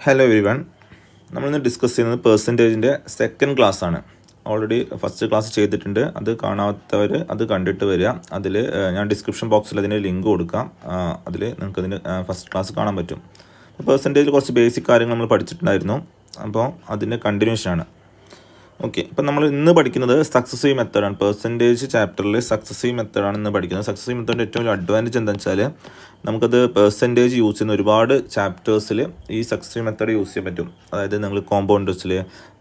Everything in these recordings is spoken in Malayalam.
Hello every one. നമ്മളിന്ന് ഡിസ്കസ് ചെയ്യുന്നത് പെർസെൻറ്റേജിൻ്റെ സെക്കൻഡ് ക്ലാസ് ആണ്. ഓൾറെഡി ഫസ്റ്റ് ക്ലാസ് ചെയ്തിട്ടുണ്ട്. അത് കാണാത്തവർ അത് കണ്ടിട്ട് വരിക. അതിൽ ഞാൻ ഡിസ്ക്രിപ്ഷൻ ബോക്സിൽ അതിൻ്റെ ലിങ്ക് കൊടുക്കാം. അതിൽ നിങ്ങൾക്ക് അതിൻ്റെ ഫസ്റ്റ് ക്ലാസ് കാണാൻ പറ്റും. പെർസെൻറ്റേജിൽ കുറച്ച് ബേസിക് കാര്യങ്ങൾ നമ്മൾ പഠിച്ചിട്ടുണ്ടായിരുന്നു. അപ്പോൾ അതിൻ്റെ കണ്ടിന്യൂഷനാണ്. ഓക്കെ, ഇപ്പം നമ്മൾ ഇന്ന് പഠിക്കുന്നത് സക്സസീവ് മെത്തേഡാണ്. പെർസെൻറ്റേജ് ചാപ്റ്ററിൽ സക്സസീവ് മെത്തേഡാണ് ഇന്ന് പഠിക്കുന്നത്. സക്സസീവ് മെത്തേഡിൻ്റെ ഏറ്റവും വലിയ അഡ്വാൻറ്റേജ് എന്താണെന്ന് വെച്ചാൽ നമുക്കത് പെർസെൻറ്റേജ് യൂസ് ചെയ്യുന്ന ഒരുപാട് ചാപ്റ്റേഴ്സിൽ ഈ സക്സസീവ് മെത്തേഡ് യൂസ് ചെയ്യാൻ പറ്റും. അതായത് നിങ്ങൾ കോമ്പൗണ്ടേഴ്സിൽ,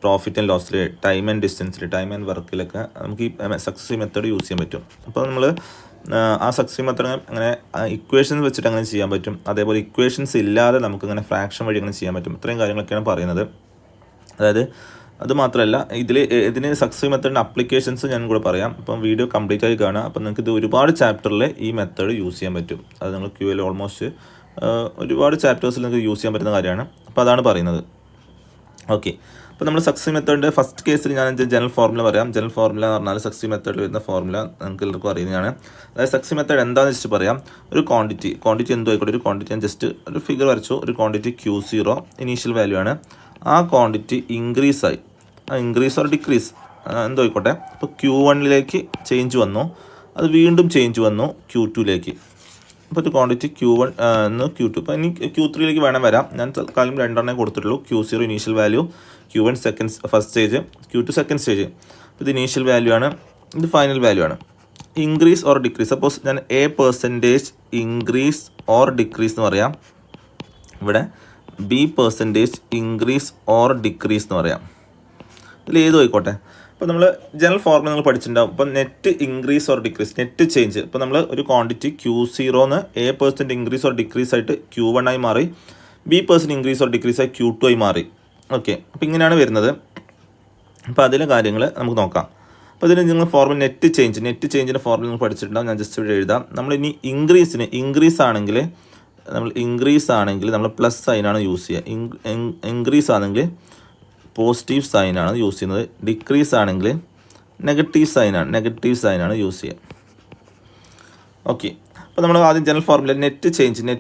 പ്രോഫിറ്റ് ആൻഡ് ലോസിൽ, ടൈം ആൻഡ് ഡിസ്റ്റൻസിൽ, ടൈം ആൻഡ് വർക്കിലൊക്കെ നമുക്ക് ഈ സക്സസീവ് മെത്തേഡ് യൂസ് ചെയ്യാൻ പറ്റും. അപ്പോൾ നമ്മൾ ആ സക്സസീവ് മെത്തേഡ് അങ്ങനെ ഇക്വേഷൻസ് വെച്ചിട്ട് അങ്ങനെ ചെയ്യാൻ പറ്റും. അതേപോലെ ഇക്വേഷൻസ് ഇല്ലാതെ നമുക്കിങ്ങനെ ഫ്രാക്ഷൻ വഴി അങ്ങനെ ചെയ്യാൻ പറ്റും. ഇത്രയും കാര്യങ്ങളൊക്കെയാണ് പറയുന്നത്. അതായത് അത് മാത്രമല്ല, ഇതിന് സക്സസീവ് മെത്തേഡിൻ്റെ അപ്ലിക്കേഷൻസ് ഞാൻ കൂടെ പറയാം. അപ്പം വീഡിയോ കംപ്ലീറ്റ് ആയി കാണുക. അപ്പം നിങ്ങൾക്ക് ഇത് ഒരുപാട് ചാപ്റ്ററിൽ ഈ മെത്തേഡ് യൂസ് ചെയ്യാൻ പറ്റും. അത് നിങ്ങൾ ക്യൂ എൽ ഓൾമോസ്റ്റ് ഒരുപാട് ചാപ്റ്റേഴ്സിൽ നിങ്ങൾക്ക് യൂസ് ചെയ്യാൻ പറ്റുന്ന കാര്യമാണ്. അപ്പോൾ അതാണ് പറയുന്നത്. ഓക്കെ, അപ്പോൾ നമ്മൾ സക്സസീവ് മെത്തേഡിൻ്റെ ഫസ്റ്റ് കേസിൽ ഞാൻ ജനറൽ ഫോർമുല പറയാം. ജനറൽ ഫോർമുല എന്ന് പറഞ്ഞാൽ സക്സസീവ് മെത്തേഡിൽ വരുന്ന ഫോർമുല നിങ്ങൾക്ക് എല്ലാവർക്കും അറിയുന്നതാണ്. അതായത് സക്സസീവ് മെത്തേഡ് എന്താണെന്ന് വെച്ചിട്ട് പറയാം. ഒരു ക്വാണ്ടിറ്റി എന്തോ ആയിക്കോട്ടെ, ഒരു ക്വാണ്ടിറ്റി ഞാൻ ജസ്റ്റ് ഒരു ഫിഗർ വരച്ചു. ഒരു ക്വാണ്ടിറ്റി Q0 ഇനീഷ്യൽ വാല്യൂ ആണ്. ആ ക്വാണ്ടിറ്റി ഇൻക്രീസ് ഓർ ഡിക്രീസ് എന്തോ ആയിക്കോട്ടെ. അപ്പോൾ Q1ലേക്ക് ചേഞ്ച് വന്നു, അത് വീണ്ടും ചേഞ്ച് വന്നു Q2ലേക്ക്. അപ്പോൾ ഒരു ക്വാണ്ടിറ്റി Q1 Q2. അപ്പോൾ ഇനി Q3ലേക്ക് വേണം വരാം. ഞാൻ തൽക്കാലം രണ്ടെണ്ണേ കൊടുത്തിട്ടുള്ളൂ. Q0 initial value, Q1 first stage, Q2 second stage. അപ്പോൾ ഇത് ഇനീഷ്യൽ വാല്യൂ ആണ്, ഇത് ഫൈനൽ വാല്യൂ ആണ്. ഇൻക്രീസ് ഓർ ഡിക്രീസ്, സപ്പോസ് ഞാൻ % ഇൻക്രീസ് ഓർ ഡിക്രീസ് എന്ന് പറയാം. ഇവിടെ B% ഇൻക്രീസ് ഓർ ഡിക്രീസ് എന്ന് പറയാം. ഇതിൽ ഏതും ആയിക്കോട്ടെ. അപ്പോൾ നമ്മൾ ജനറൽ ഫോർമുല നിങ്ങൾ പഠിച്ചിട്ടുണ്ടാവും. അപ്പോൾ net increase or decrease, net change. ഇപ്പോൾ നമ്മൾ ഒരു quantity Q0 A% increase or decrease ആയിട്ട് Q1 ആയി മാറി, B% ഇൻക്രീസ് ഓർ ഡിക്രീസ് ആയി Q2 ആയി മാറി. ഓക്കെ, അപ്പോൾ ഇങ്ങനെയാണ് വരുന്നത്. അപ്പോൾ അതിലെ കാര്യങ്ങൾ നമുക്ക് നോക്കാം. അപ്പോൾ ഇതിന് നിങ്ങൾ ഫോർമുല നെറ്റ് ചേഞ്ചിൻ്റെ ഫോർമുല നിങ്ങൾ പഠിച്ചിട്ടുണ്ടാവും. ഞാൻ ജസ്റ്റ് ഇവിടെ എഴുതാം. നമ്മൾ ഇനി ഇൻക്രീസ് ആണെങ്കിൽ നമ്മൾ പ്ലസ് സൈനാണ് യൂസ് ചെയ്യുക. ഇൻക്രീസ് ആണെങ്കിൽ പോസിറ്റീവ് സൈനാണ് യൂസ് ചെയ്യുന്നത്. ഡിക്രീസ് ആണെങ്കിൽ നെഗറ്റീവ് സൈനാണ് യൂസ് ചെയ്യുക. ഓക്കെ, അപ്പോൾ നമ്മൾ ആദ്യം ജനറൽ ഫോർമുല നെറ്റ് ചേഞ്ച് എന്ന്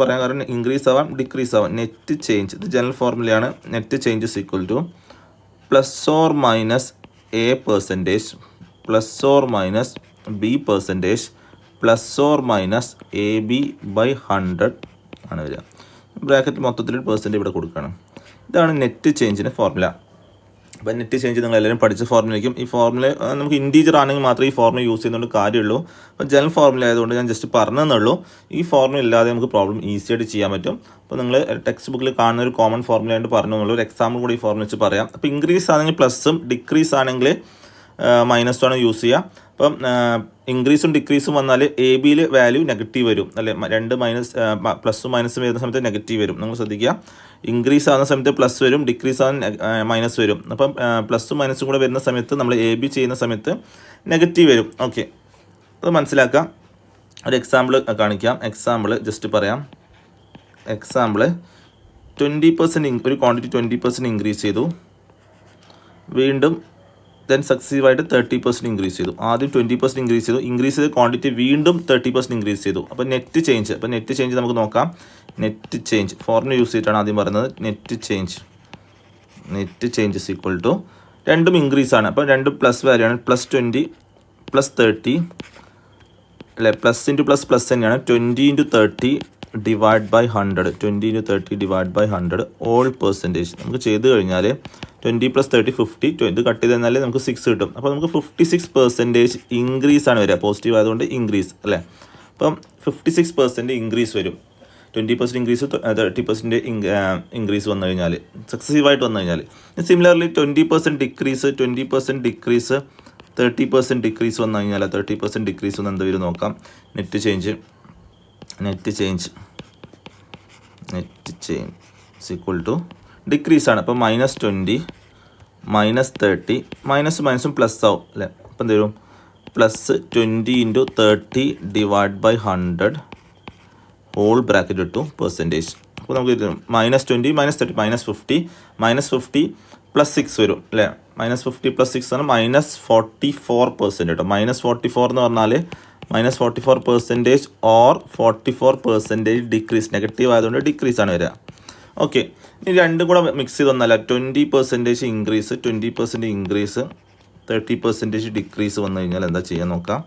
പറയാൻ കാരണം ഇൻക്രീസ് ആവാം, ഡിക്രീസ് ആവാം. നെറ്റ് ചേഞ്ച് ഇത് ജനറൽ ഫോർമുലയാണ്. Net change is equal to +or -A% +or -B% +or -AB/100 ആണ് വരിക. ബ്രാക്കറ്റ് മൊത്തത്തിൽ പെർസെൻറ്റ് ഇവിടെ കൊടുക്കുകയാണ്. ഇതാണ് നെറ്റ് ചേഞ്ചിൻ്റെ ഫോർമുല. അപ്പോൾ നെറ്റ് ചേഞ്ച് നിങ്ങൾ എല്ലാവരും പഠിച്ച ഫോർമുലയ്ക്കും ഈ ഫോർമുല നമുക്ക് ഇൻറ്റീജർ ആണെങ്കിൽ മാത്രമേ ഈ ഫോർമുല യൂസ് ചെയ്യുന്നതുകൊണ്ട് കാര്യമുള്ളൂ. അപ്പോൾ ജനറൽ ഫോർമുല ആയതുകൊണ്ട് ഞാൻ ജസ്റ്റ് പറഞ്ഞതെന്നുള്ളൂ. ഈ ഫോർമുല ഇല്ലാതെ നമുക്ക് പ്രോബ്ലം ഈസി ആയിട്ട് ചെയ്യാൻ പറ്റും. അപ്പോൾ നിങ്ങൾ ടെക്സ്റ്റ് ബുക്കിൽ കാണുന്ന ഒരു കോമൺ ഫോർമുല ആയിട്ട് പറഞ്ഞെന്നുള്ളൂ. ഒരു എക്സാമ്പിൾ കൂടി ഈ ഫോർമുല വെച്ച് പറയാം. അപ്പോൾ ഇൻക്രീസ് ആണെങ്കിൽ പ്ലസും, ഡിക്രീസ് ആണെങ്കിൽ -ആണ് യൂസ് ചെയ്യുക. അപ്പം ഇൻക്രീസും ഡിക്രീസും വന്നാൽ AB വാല്യൂ നെഗറ്റീവ് വരും അല്ലേ. രണ്ട് പ്ലസും മൈനസും വരുന്ന സമയത്ത് നെഗറ്റീവ് വരും. നിങ്ങൾ ശ്രദ്ധിക്കുക, ഇൻക്രീസ് ആകുന്ന സമയത്ത് പ്ലസ് വരും, ഡിക്രീസ് ആകുന്ന മൈനസ് വരും. അപ്പം പ്ലസും മൈനസും കൂടെ വരുന്ന സമയത്ത് നമ്മൾ AB ചെയ്യുന്ന സമയത്ത് നെഗറ്റീവ് വരും. ഓക്കെ, അത് മനസ്സിലാക്കാം. ഒരു എക്സാമ്പിൾ കാണിക്കാം. എക്സാമ്പിൾ ജസ്റ്റ് പറയാം. എക്സാമ്പിൾ 20% ഒരു ക്വാണ്ടിറ്റി 20% ഇൻക്രീസ് ചെയ്തു, വീണ്ടും ദെൻ സക്സീവായിട്ട് 30% ഇൻക്രീസ് ചെയ്തു. ആദ്യം 20% ഇൻക്രീസ് ചെയ്ത ക്വാണ്ടിറ്റി വീണ്ടും 30% ഇൻക്രീസ് ചെയ്തു. അപ്പോൾ നെറ്റ് ചേഞ്ച് നമുക്ക് നോക്കാം. നെറ്റ് ചേഞ്ച് ഫോർമുല യൂസ് ചെയ്തിട്ടാണ് ആദ്യം പറയുന്നത്. Net change is equal to രണ്ടും ഇൻക്രീസ് ആണ്. അപ്പോൾ രണ്ടും പ്ലസ് വാല്യൂ ആണ്. +20 +30 അല്ലേ, പ്ലസ് ഇൻറ്റു പ്ലസ് തന്നെയാണ്. 20 × 30 ഡിവൈഡ് ബൈ 100 ഓൾ പെർസെൻറ്റേജ് നമുക്ക് ചെയ്ത് കഴിഞ്ഞാൽ 20 + 30 50. ഇത് കട്ട് ചെയ്ത് തന്നാൽ നമുക്ക് 6 കിട്ടും. അപ്പോൾ നമുക്ക് 56% ഇൻക്രീസ് ആണ് വരിക. പോസിറ്റീവ് ആയതുകൊണ്ട് ഇൻക്രീസ് അല്ലേ. അപ്പം 56% ഇൻക്രീസ് വരും. 20% ഇൻക്രീസ് 30% ഇൻക്രീസ് വന്നു കഴിഞ്ഞാൽ, സക്സസീവായിട്ട് വന്നു കഴിഞ്ഞാൽ. സിമിലർലി 20% ഡിക്രീസ് 30% ഡിക്രീസ് വന്നു കഴിഞ്ഞാൽ 30% ഡിക്രീസ് വന്ന് എന്ത് വരും നോക്കാം. Net change equal to decrease ആണ്. അപ്പോൾ -20 -30 മൈനസും പ്ലസ് ആവും അല്ലേ. അപ്പം എന്ത് വരും, +20 × 30 ഡിവൈഡ് ബൈ 100 ഹോൾ ബ്രാക്കറ്റ് ഇട്ടു പെർസെൻറ്റേജ്. അപ്പോൾ നമുക്ക് -20 -30 -50 -50 +6 വരും അല്ലേ. -50 +6 ആണ് -44% കേട്ടോ. -44 എന്ന് പറഞ്ഞാൽ -44% ഓർ 44% ഡിക്രീസ്, നെഗറ്റീവ് ആയതുകൊണ്ട് ഡിക്രീസ് ആണ് വരിക. ഓക്കെ, ഇനി രണ്ടും കൂടെ മിക്സ് ചെയ്ത് വന്നല്ല 20% ഇൻക്രീസ് 20% ഇൻക്രീസ് 30% ഡിക്രീസ് വന്നു കഴിഞ്ഞാൽ എന്താ ചെയ്യാൻ നോക്കാം.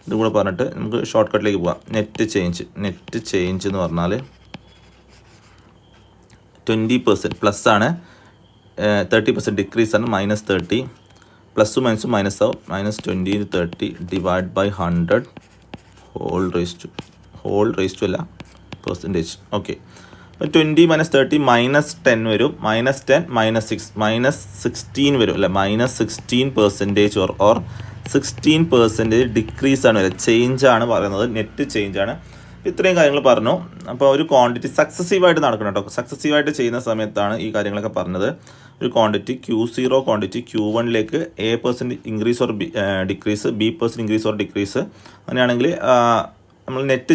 ഇതും കൂടെ പറഞ്ഞിട്ട് നമുക്ക് ഷോർട്ട് കട്ടിലേക്ക് പോവാം. നെറ്റ് ചേഞ്ച് എന്ന് പറഞ്ഞാൽ 20% പ്ലസ് ആണ്, 30% ഡിക്രീസ് ആണ്, -30. പ്ലസ്സും മൈനസും മൈനസ് ആവും. -20 × 30 divide by 100 whole raise to അല്ല പെർസെൻറ്റേജ്. ഓക്കെ, 20 - 30 -10 വരും. -10 -6 -16 വരും അല്ലേ. -16% ഓർ 16% ഡിക്രീസ് ആണ് വരിക. ചേഞ്ചാണ് പറയുന്നത്, നെറ്റ് ചേഞ്ചാണ്. ഇത്രയും കാര്യങ്ങൾ പറഞ്ഞു. അപ്പോൾ ഒരു ക്വാണ്ടിറ്റി സക്സസീവായിട്ട് നടക്കണം കേട്ടോ. സക്സസീവായിട്ട് ചെയ്യുന്ന സമയത്താണ് ഈ കാര്യങ്ങളൊക്കെ പറഞ്ഞത്. ഒരു ക്വാണ്ടിറ്റി Q0 ക്വാണ്ടിറ്റി Q1ലേക്ക് A% increase or decrease, B% increase or decrease, അങ്ങനെയാണെങ്കിൽ നമ്മൾ നെറ്റ്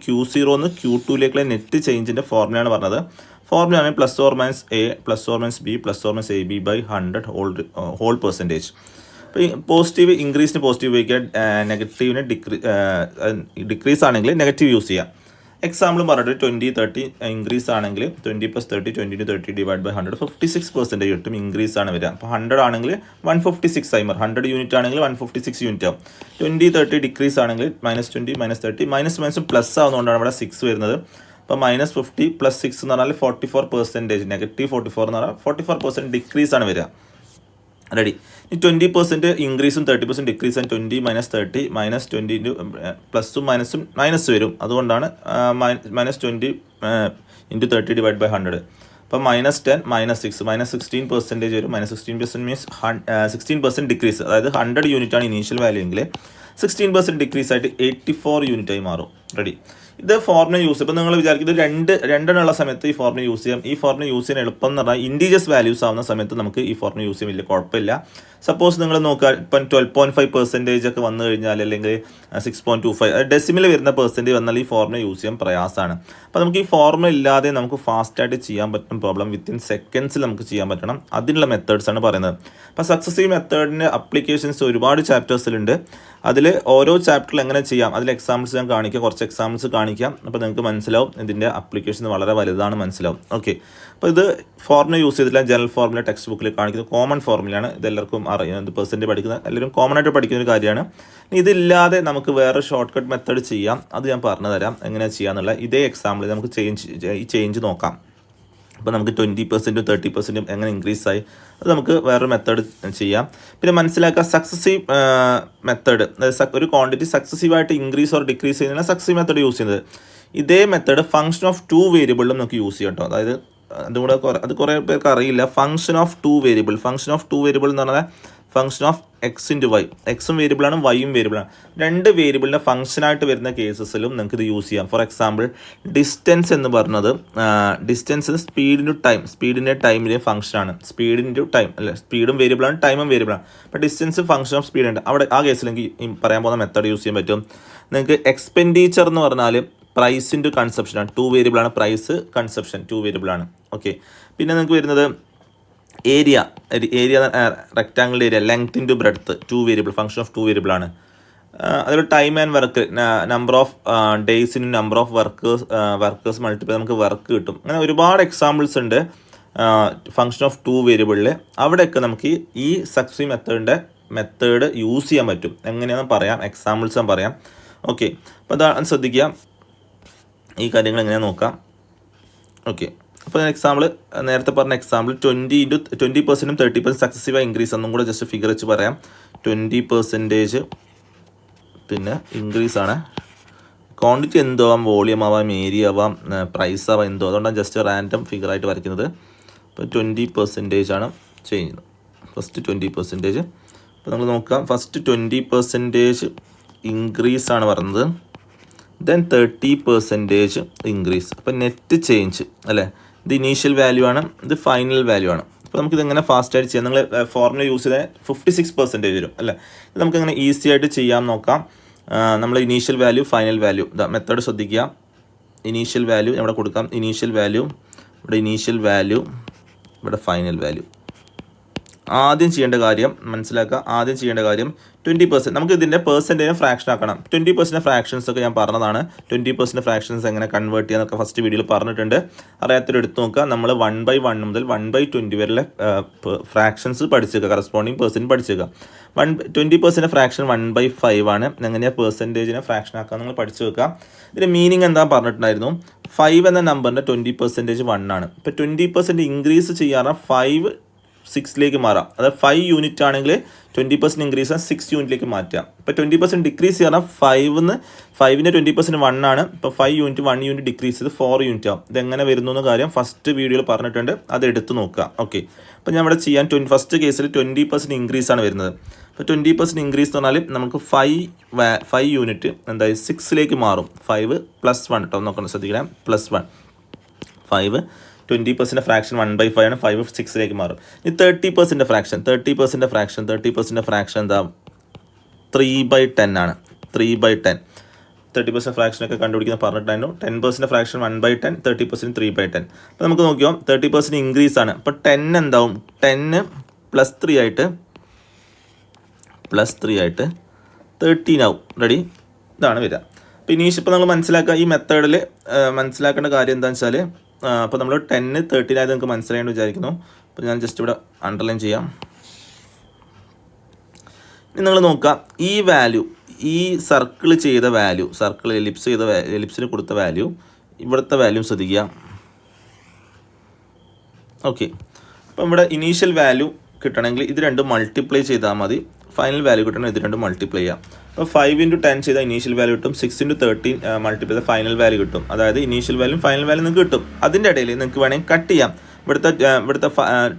Q0 എന്ന് Q2ലേക്കുള്ള നെറ്റ് ചേഞ്ചിൻ്റെ ഫോർമുലയാണ് പറഞ്ഞത്. ഫോർമുലയാണ് +or - A +or - B +or - AB by 100 whole percentage. അപ്പോൾ ഈ പോസിറ്റീവ് ഇൻക്രീസിന് പോസിറ്റീവ് ഉപയോഗിക്കുക, നെഗറ്റീവിന് ഡിക്രീസ് ആണെങ്കിൽ നെഗറ്റീവ് യൂസ് ചെയ്യാം. എക്സാമ്പിൾ പറഞ്ഞിട്ട് 20 30 ഇൻക്രീസ് ആണെങ്കിൽ 20 + 30 20 × 30 ഡിവൈഡ് ബൈ 100 56% കിട്ടും. ഇൻക്രീസ് ആണ് വരിക. അപ്പോൾ 100 ആണെങ്കിൽ 156 ആയി മാറും. 100 യൂണിറ്റ് ആണെങ്കിൽ 156 യൂണിറ്റ് ആവും. 20 30 ഡിക്രീസ് ആണെങ്കിൽ -20 -30 മൈനസും പ്ലസ് ആവുന്നതുകൊണ്ടാണ് ഇവിടെ 6 വരുന്നത്. അപ്പോൾ -50 + 6 എന്ന് പറഞ്ഞാൽ 44%, -44 എന്ന് പറഞ്ഞാൽ 44% ഡിക്രീസ് ആണ് വരിക. റെഡി. ഈ 20% ഇൻക്രീസും 30% ഡിക്രീസും 20 - 30 -20 പ്ലസും മൈനസും മൈനസ് വരും. അതുകൊണ്ടാണ് -20 × 30 ഡിവൈഡ് ബൈ 100. അപ്പോൾ -10 -6 -16% വരും. -16% മീൻസ് 16% ഡിക്രീസ്. അതായത് 100 യൂണിറ്റ് ആണ് ഇനീഷ്യൽ വാല്യൂ എങ്കിൽ 16% ഡിക്രീസ് ആയിട്ട് 84 യൂണിറ്റ് ആയി മാറും. റെഡി. ഇത് ഫോർമുല യൂസ്, ഇപ്പോൾ നിങ്ങൾ വിചാരിക്കുന്നത് രണ്ടെണ്ണമുള്ള സമയത്ത് ഈ ഫോർമുല യൂസ് ചെയ്യാം. ഈ ഫോർമുല യൂസ് ചെയ്യാൻ എളുപ്പം എന്ന് പറഞ്ഞാൽ ഇൻറ്റീജേഴ്സ് വാല്യൂസ് ആവുന്ന സമയത്ത് നമുക്ക് ഈ ഫോർമുല യൂസ് ചെയ്യാൻ വലിയ കുഴപ്പമില്ല. സപ്പോസ് നിങ്ങൾ നോക്കുക, ഇപ്പം 12.5% ഒക്കെ വന്നു കഴിഞ്ഞാൽ, അല്ലെങ്കിൽ 6.25 ഡെസിമിൽ വരുന്ന പെർസെൻറ്റേജ് വന്നാൽ ഈ ഫോർമുല യൂസ് ചെയ്യാൻ പ്രയാസമാണ്. അപ്പോൾ നമുക്ക് ഈ ഫോർമുല ഇല്ലാതെ നമുക്ക് ഫാസ്റ്റായിട്ട് ചെയ്യാൻ പറ്റുന്ന പ്രോബ്ലം വിത്തിൻ സെക്കൻഡ്സിൽ നമുക്ക് ചെയ്യാൻ പറ്റണം. അതിനുള്ള മെത്തേഡ്സാണ് പറയുന്നത്. അപ്പോൾ സക്സസീവ് മെത്തേഡിൻ്റെ അപ്ലിക്കേഷൻസ് ഒരുപാട് ചാപ്റ്റേഴ്സിലുണ്ട്. അതിൽ ഓരോ ചാപ്റ്ററിൽ എങ്ങനെ ചെയ്യാം, അതിൽ എക്സാമ്പിൾസ് ഞാൻ കാണിക്കാം, കുറച്ച് എക്സാമ്പിൾസ് കാണിക്കാം. അപ്പോൾ നിങ്ങൾക്ക് മനസ്സിലാവും ഇതിൻ്റെ അപ്ലിക്കേഷൻ വളരെ വലുതാണ് മനസ്സിലാവും. ഓക്കെ, അപ്പോൾ ഇത് ഫോർമുല യൂസ് ചെയ്തിട്ടില്ല. ജനറൽ ഫോർമുല ടെക്സ്റ്റ് ബുക്കിൽ കാണിക്കുന്നത് കോമൺ ഫോർമുലയാണ്. ഇതെല്ലാവർക്കും അറിയാം, ഇത് പെർസെൻറ്റ് പഠിക്കുന്ന എല്ലാവരും കോമൺ ആയിട്ട് പഠിക്കുന്ന ഒരു കാര്യമാണ്. ഇതില്ലാതെ നമുക്ക് വേറെ ഷോർട്ട് കട്ട് മെത്തേഡ് ചെയ്യാം. അത് ഞാൻ പറഞ്ഞു തരാം എങ്ങനെ ചെയ്യാന്നുള്ള. ഇതേ എക്സാമ്പിൾ നമുക്ക് ചേഞ്ച് നോക്കാം. അപ്പോൾ നമുക്ക് 20% 30% എങ്ങനെ ഇൻക്രീസ് ആയി, അത് നമുക്ക് വേറൊരു മെത്തേഡ് ചെയ്യാം. പിന്നെ മനസ്സിലാക്കുക, സക്സസീവ് മെത്തേഡ്, ഒരു ക്വാണ്ടിറ്റി സക്സസീവായിട്ട് ഇൻക്രീസ് ഓർ ഡിക്രീസ് ചെയ്യുന്ന സക്സസീവ് മെത്തേഡ് യൂസ് ചെയ്യുന്നത്. ഇതേ മെത്തേഡ് ഫംഗ്ഷൻ ഓഫ് 2 വേരിയബിളിലും നമുക്ക് യൂസ് ചെയ്യാം കേട്ടോ. അതായത് അത് കുറേ പേർക്ക് അറിയില്ല. ഫംഗ്ഷൻ ഓഫ് 2 വേരിയബിൾ എന്ന് പറഞ്ഞാൽ ഫംഗ്ഷൻ ഓഫ് എക്സ് × വൈ. എക്സും വേരിയബിളാണ്, വൈയും വേരിയബിളാണ്. രണ്ട് വേരിയബിളിൻ്റെ ഫംഗ്ഷനായിട്ട് വരുന്ന കേസസിലും നിങ്ങൾക്ക് ഇത് യൂസ് ചെയ്യാം. ഫോർ എക്സാമ്പിൾ ഡിസ്റ്റൻസ് എന്ന് പറഞ്ഞത്, ഡിസ്റ്റൻസ് സ്പീഡിൻ്റെ ടൈമിലെ ഫംഗ്ഷനാണ്. സ്പീഡ് × ടൈം അല്ലെ, സ്പീഡും വേരിയബിളാണ്, ടൈമും വേരിയബിളാണ്. അപ്പോൾ ഡിസ്റ്റൻസ് ഫംഗ്ഷൻ ഓഫ് സ്പീഡ് ഉണ്ട്. അവിടെ ആ കേസിൽ എനിക്ക് പറയാൻ പോകുന്ന മെത്തേഡ് യൂസ് ചെയ്യാൻ പറ്റും. നിങ്ങൾക്ക് എക്സ്പെൻഡിച്ചർ എന്ന് പറഞ്ഞാൽ പ്രൈസ് × കൺസപ്ഷനാണ്. 2 വേരിയബിളാണ്, പ്രൈസ് കൺസപ്ഷൻ 2 വേരിയബിളാണ്. ഓക്കെ, പിന്നെ നിങ്ങൾക്ക് വരുന്നത് area rectangle area, length × breadth 2 variable, function of 2 വേരിയബിളാണ്. അതുപോലെ time and work, number of ഡേയ്സിനും നമ്പർ ഓഫ് വർക്കേഴ്സ് മൾട്ടിപ്ലൈ നമുക്ക് വർക്ക് കിട്ടും. അങ്ങനെ ഒരുപാട് എക്സാമ്പിൾസ് ഉണ്ട് ഫംഗ്ഷൻ ഓഫ് 2 വേരിയബിളിൽ. അവിടെയൊക്കെ നമുക്ക് ഈ സക്സസീവ് മെത്തേഡ് യൂസ് ചെയ്യാൻ പറ്റും. എങ്ങനെയാണെന്ന് പറയാം, എക്സാമ്പിൾസ് ഞാൻ പറയാം. ഓക്കെ, അപ്പോൾ അതാണ് ശ്രദ്ധിക്കുക. ഈ കാര്യങ്ങൾ എങ്ങനെ നോക്കാം. ഓക്കെ, അപ്പോൾ എക്സാമ്പിൾ നേരത്തെ പറഞ്ഞ എക്സാമ്പിൾ 20% 30% സക്സസീവായി ഇൻക്രീസ്. ഒന്നും കൂടെ ജസ്റ്റ് ഫിഗർ വെച്ച് പറയാം. 20% പിന്നെ ഇൻക്രീസ് ആണ്. ക്വാണ്ടിറ്റി എന്തോ ആവാം, വോളിയം ആവാം, ഏരിയ ആവാം, പ്രൈസ് ആവാം, എന്തോ. അതുകൊണ്ടാണ് ജസ്റ്റ് റാൻഡം ഫിഗറായിട്ട് വരയ്ക്കുന്നത്. അപ്പോൾ 20% ആണ് ചെയ്യുന്നത്. ഫസ്റ്റ് 20%. അപ്പോൾ നമ്മൾ നോക്കാം. ഫസ്റ്റ് 20% ഇൻക്രീസ് ആണ് പറയുന്നത്. Then 30% increase. അപ്പോൾ നെറ്റ് ചേഞ്ച് അല്ലേ, ഇത് ഇനീഷ്യൽ വാല്യൂ ആണ്, ഇത് ഫൈനൽ വാല്യൂ ആണ്. അപ്പോൾ നമുക്കിതെങ്ങനെ ഫാസ്റ്റായിട്ട് ചെയ്യാം. നിങ്ങൾ ഫോർമുല യൂസ് ചെയ്താൽ 56% വരും അല്ലേ. ഇത് നമുക്കങ്ങനെ ഈസി ആയിട്ട് ചെയ്യാൻ നോക്കാം. നമ്മൾ initial value, final value, method ശ്രദ്ധിക്കുക. ഇനീഷ്യൽ വാല്യൂ ഇവിടെ കൊടുക്കാം, ഇനീഷ്യൽ വാല്യൂ ഇവിടെ ഫൈനൽ വാല്യൂ. ആദ്യം ചെയ്യേണ്ട കാര്യം മനസ്സിലാക്കുക. 20%. നമുക്ക് ഇതിൻ്റെ പെർസെൻറ്റേജ് ഫ്രാക്ഷൻ ആക്കണം. 20% ഫ്രാക്ഷൻസ് ഒക്കെ ഞാൻ പറഞ്ഞതാണ്. 20% ഫ്രാക്ഷൻസ് എങ്ങനെ കൺവേർട്ട് ചെയ്യാന്നൊക്കെ ഫസ്റ്റ് വീഡിയോയിൽ പറഞ്ഞിട്ടുണ്ട്. അറിയാത്തൊരു എടുത്ത് നോക്കുക. നമ്മൾ 1/1 മുതൽ 1/20 വരെയുള്ള ഫ്രാക്ഷൻസ് പഠിച്ചേക്കുക, കറസ്പോണ്ടിങ് പെർസെൻറ്റ് പഠിച്ചേക്കുക. 20% ഫ്രാക്ഷൻ 1/5 ആണ്. എങ്ങനെയാണ് പെർസെൻറ്റേജിനെ ഫ്രാക്ഷൻ ആക്കുക നിങ്ങൾ പഠിച്ചു വെക്കുക. ഇതിൻ്റെ മീനിങ് എന്താ പറഞ്ഞിട്ടുണ്ടായിരുന്നു? 5 എന്ന നമ്പറിൻ്റെ 20% 1 ആണ്. ഇപ്പോൾ 20% ഇൻക്രീസ് ചെയ്യാറ് 5 6ലേക്ക് മാറാം. അതായത് 5 യൂണിറ്റ് ആണെങ്കിൽ 20% ഇൻക്രീസ് ആണ് 6 യൂണിറ്റിലേക്ക് മാറ്റാം. ഇപ്പോൾ 20% ഡിക്രീസ് ചെയ്യാൻ 5ൻ്റെ 20% 1 ആണ്. ഇപ്പോൾ 5 യൂണിറ്റ് 1 യൂണിറ്റ് ഡിക്രീസ് ചെയ്ത് 4 യൂണിറ്റ് ആവും. ഇതെങ്ങനെ വരുന്നു എന്ന കാര്യം ഫസ്റ്റ് വീഡിയോയിൽ പറഞ്ഞിട്ടുണ്ട്, അത് എടുത്ത് നോക്കുക. ഓക്കെ, അപ്പോൾ ഞാൻ ഇവിടെ ചെയ്യാൻ ഫസ്റ്റ് കേസിൽ 20% ഇൻക്രീസ് ആണ് വരുന്നത്. ഇപ്പോൾ 20% ഇൻക്രീസ് എന്ന് പറഞ്ഞാൽ നമുക്ക് 5 യൂണിറ്റ് എന്തായാലും 6ലേക്ക് മാറും. 5 + 1 കേട്ടോ, നോക്കണം, ശ്രദ്ധിക്കണം, +1 5 20% ഫ്രാക്ഷൻ 1/5 ആണ്. 5 6ലേക്ക് മാറും. ഇനി 30% ഫ്രാക്ഷൻ എന്താ 3/10 ആണ്. 3/10 30% ഫ്രാക്ഷനൊക്കെ കണ്ടുപിടിക്കുന്ന പറഞ്ഞിട്ടായിരുന്നു. 10% ഫ്രാക്ഷൻ 1/10, 30% 3/10. അപ്പോൾ നമുക്ക് നോക്കിയോ 30% ഇൻക്രീസ് ആണ്. അപ്പോൾ 10 എന്താവും? 10 + 3 ആയിട്ട് 13 ആവും. റെഡി? ഇതാണ് വരിക. അപ്പോൾ ഇനീഷ് ഇപ്പോൾ നമ്മൾ മനസ്സിലാക്കുക, ഈ മെത്തേഡിൽ മനസ്സിലാക്കേണ്ട കാര്യം എന്താണെന്ന് വെച്ചാൽ, അപ്പോൾ നമ്മൾ 10 13 ആയത് നിങ്ങൾക്ക് മനസ്സിലായെന്ന് വിചാരിക്കുന്നു. അപ്പോൾ ഞാൻ ജസ്റ്റ് ഇവിടെ അണ്ടർലൈൻ ചെയ്യാം. ഇനി നിങ്ങൾ നോക്കുക, ഈ വാല്യൂ, ഈ സർക്കിൾ ചെയ്ത വാല്യൂ, എലിപ്സിന് കൊടുത്ത വാല്യൂ, ഇവിടുത്തെ വാല്യൂ ശ്രദ്ധിക്കുക. ഓക്കെ, അപ്പോൾ ഇവിടെ ഇനീഷ്യൽ വാല്യൂ കിട്ടണമെങ്കിൽ ഇത് രണ്ടും മൾട്ടിപ്ലൈ ചെയ്താൽ മതി. ഫൈനൽ വാല്യൂ കിട്ടണം, ഇത് രണ്ടും മൾട്ടിപ്ലൈ ചെയ്യാം. അപ്പോൾ 5 × 10 ചെയ്താൽ ഇനീഷ്യൽ വാല്യൂ കിട്ടും. 6 × 13 മൾട്ടിപ്ലൈ ചെയ്താൽ ഫൈനൽ വാല്യൂ കിട്ടും. അതായത് ഇനീഷ്യൽ വാല്യൂ ഫൈനൽ വാല്യൂ നിങ്ങൾക്ക് കിട്ടും. അതിൻ്റെ ഇടയിൽ നിങ്ങൾക്ക് വേണമെങ്കിൽ കട്ട് ചെയ്യാം. ഇവിടുത്തെ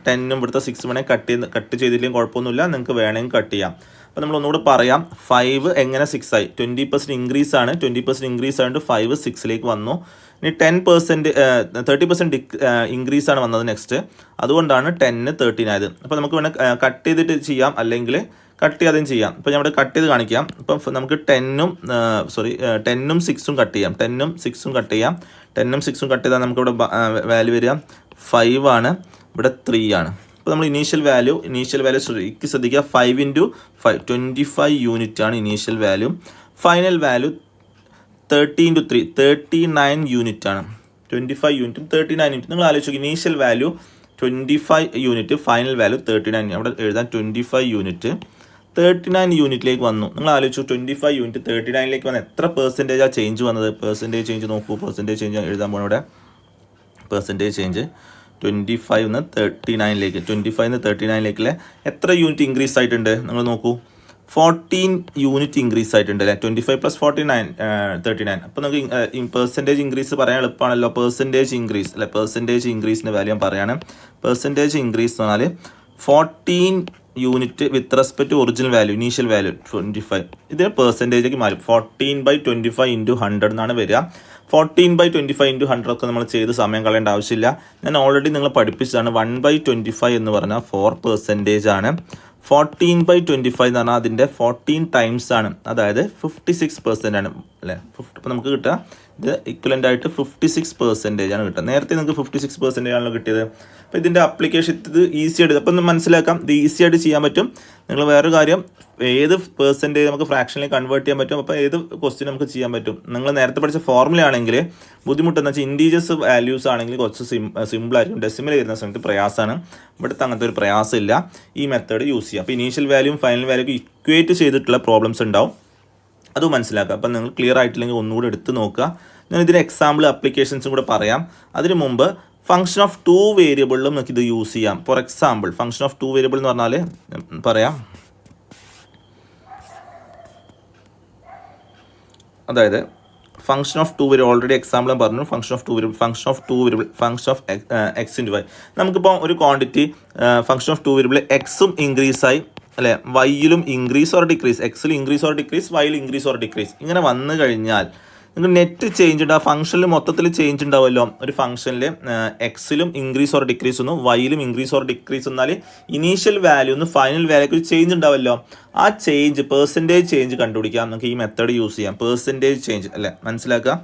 10ഉം ഇവിടുത്തെ 6 വേണമെങ്കിൽ കട്ട് ചെയ്തില്ലെങ്കിൽ കുഴപ്പമൊന്നുമില്ല, നിങ്ങൾക്ക് വേണമെങ്കിൽ കട്ട് ചെയ്യാം. അപ്പോൾ നമ്മൾ ഒന്നുകൂടെ പറയാം, 5 എങ്ങനെ 6 ആയി? 20% ഇൻക്രീസ് ആണ്. 20% ഇൻക്രീസ് ആയതുകൊണ്ട് 5 6ലേക്ക് വന്നു. ഇനി 30% ഇൻക്രീസ് ആണ് വന്നത് നെക്സ്റ്റ്, അതുകൊണ്ടാണ് 10 13 ആയത്. അപ്പോൾ നമുക്ക് വേണമെങ്കിൽ കട്ട് ചെയ്തിട്ട് ചെയ്യാം, അല്ലെങ്കിൽ കട്ട് ചെയ്യാതെയും ചെയ്യാം. ഇപ്പോൾ ഞാൻ ഇവിടെ കട്ട് ചെയ്ത് കാണിക്കാം. ഇപ്പം നമുക്ക് 10ഉം 6ഉം കട്ട് ചെയ്യാം. 10ഉം 6ഉം കട്ട് ചെയ്യാം. 10ഉം 6ഉം കട്ട് ചെയ്താൽ നമുക്കിവിടെ വാല്യൂ വരിക 5 ആണ്, ഇവിടെ 3 ആണ്. അപ്പോൾ നമ്മൾ ഇനീഷ്യൽ വാല്യൂ ശ്രദ്ധിക്കുക, 5 × 5 25 യൂണിറ്റ് ആണ് initial value. Final value 30 × 3 39 unit ആണ്. 25 യൂണിറ്റും 39 യൂണിറ്റും നിങ്ങൾ ആലോചിച്ചു. Initial value 25 unit, final value 39. അവിടെ എഴുതാൻ 25 യൂണിറ്റ് 39 യൂണിറ്റിലേക്ക് വന്നു. നിങ്ങൾ ആലോചിച്ചു, 25 യൂണിറ്റ് 39ലേക്ക് വന്ന് എത്ര പെർസെൻറ്റേജാണ് ചേഞ്ച് വന്നത്? പെർസെൻറ്റേജ് ചേഞ്ച് നോക്കൂ. പെർസെൻറ്റേജ് ചേഞ്ച് എഴുതാൻ പോകണം ഇവിടെ. പെർസെൻറ്റേജ് ചേഞ്ച് 25 നിന്ന് 39ലേക്ക്, 25 നിന്ന് 39ലേക്കുള്ള എത്ര യൂണിറ്റ് ഇൻക്രീസ് ആയിട്ടുണ്ട് നിങ്ങൾ നോക്കൂ. 14 യൂണിറ്റ് ഇൻക്രീസ് ആയിട്ടുണ്ട് അല്ലേ? 25 + 49 39. അപ്പോൾ നമുക്ക് പെർസെൻറ്റേജ് ഇൻക്രീസ് പറയാൻ എളുപ്പമാണല്ലോ. പെർസെൻറ്റേജ് ഇൻക്രീസ് അല്ലെ, പെർസെൻറ്റേജ് ഇൻക്രീസിൻ്റെ വാല്യൂ ഞാൻ പറയാണ്. പെർസെൻറ്റേജ് ഇൻക്രീസ് എന്ന് പറഞ്ഞാൽ 14 unit with respect to original value, initial value 25. ഇതിന് പെർസെൻറ്റേജേക്ക് മാറും. 14/25 × 100 എന്നാണ് വരിക. 14/25 × 100 ഒക്കെ നമ്മൾ ചെയ്ത് സമയം കളയേണ്ട ആവശ്യമില്ല. ഞാൻ ഓൾറെഡി നിങ്ങൾ പഠിപ്പിച്ചതാണ്. 1/25 എന്ന് പറഞ്ഞാൽ 4% ആണ്. 14/25 എന്ന് പറഞ്ഞാൽ അതിൻ്റെ 14 ടൈംസ് ആണ്, അതായത് 56% ആണ് അല്ലേ? അപ്പോൾ നമുക്ക് കിട്ടുക ഇത് ഇക്വലൻ്റ് ആയിട്ട് 56% ആണ് കിട്ടുക. നേരത്തെ നിങ്ങൾക്ക് 56% ആണല്ലോ കിട്ടിയത്. അപ്പോൾ ഇതിൻ്റെ അപ്ലിക്കേഷൻ ഇത് ഈസി ആയിട്ട്, അപ്പോൾ ഒന്ന് മനസ്സിലാക്കാം, ഇത് ഈസി ആയിട്ട് ചെയ്യാൻ പറ്റും. നിങ്ങൾ വേറൊരു കാര്യം, ഏത് പെർസെൻറ്റേജ് നമുക്ക് ഫ്രാക്ഷനിലേക്ക് കൺവേർട്ട് ചെയ്യാൻ പറ്റും. അപ്പോൾ ഏത് ക്വസ്റ്റ്യൻ നമുക്ക് ചെയ്യാൻ പറ്റും. നിങ്ങൾ നേരത്തെ പഠിച്ച ഫോർമുല ആണെങ്കിൽ ബുദ്ധിമുട്ടെന്ന് വെച്ചാൽ ഇൻറ്റീജേഴ്സ് വാല്യൂസ് ആണെങ്കിൽ കുറച്ച് സിമ്പിളായിരിക്കും. ഡെസിമൽ വരുന്ന സമയത്ത് പ്രയാസമാണ്. ഇവിടുത്തെ അങ്ങനത്തെ ഒരു പ്രയാസമില്ല. ഈ മെത്തേഡ് യൂസ് ചെയ്യാം. അപ്പോൾ ഇനീഷ്യൽ വാല്യൂയും ഫൈനൽ വാല്യൂക്ക് ഇക്വേറ്റ് ചെയ്തിട്ടുള്ള പ്രോബ്ലംസ് ഉണ്ടാവും, അത് മനസ്സിലാക്കുക. അപ്പം നിങ്ങൾ ക്ലിയർ ആയിട്ടില്ലെങ്കിൽ ഒന്നുകൂടെ എടുത്ത് നോക്കുക. ഞാൻ ഇതിൻ്റെ എക്സാമ്പിൾ അപ്ലിക്കേഷൻസും കൂടെ പറയാം. അതിന് മുമ്പ് ഫംഗ്ഷൻ ഓഫ് 2 വേരിയബിളിലും നമുക്ക് ഇത് യൂസ് ചെയ്യാം. For example function of 2 variable എന്ന് പറഞ്ഞാൽ പറയാം, അതായത് function of 2 variable already example പറഞ്ഞു. Function of 2 variable function of x × y. നമുക്കിപ്പോൾ ഒരു ക്വാണ്ടിറ്റി ഫംഗ്ഷൻ ഓഫ് 2 വേരിയബിൾ എക്സും ഇൻക്രീസ് ആയി അല്ലേ, വൈയിലും ഇൻക്രീസ് ഓർ ഡിക്രീസ്, എക്സിൽ ഇൻക്രീസ് ഓർ ഡിക്രീസ്, വൈയിൽ ഇൻക്രീസ് ഓർ ഡിക്രീസ്, ഇങ്ങനെ വന്നു കഴിഞ്ഞാൽ നിങ്ങൾക്ക് നെറ്റ് ചേഞ്ച് ഉണ്ടാവും. ഫംഗ്ഷനിൽ മൊത്തത്തിൽ ചേഞ്ച് ഉണ്ടാവുമല്ലോ. ഒരു ഫംഗ്ഷനിൽ എക്സിലും ഇൻക്രീസ് ഓർ ഡിക്രീസ് ഒന്നും വൈയിലും ഇൻക്രീസ് ഓർ ഡിക്രീസ് എന്നാൽ ഇനീഷ്യൽ വാല്യൂ ഒന്ന് ഫൈനൽ വാല്യൂക്ക് ഒരു ചേഞ്ച് ഉണ്ടാവുമല്ലോ. ആ ചേഞ്ച് പെർസെൻറ്റേജ് ചേഞ്ച് കണ്ടുപിടിക്കാം. നമുക്ക് ഈ മെത്തേഡ് യൂസ് ചെയ്യാം. പെർസെൻറ്റേജ് ചേഞ്ച് അല്ലേ, മനസ്സിലാക്കുക.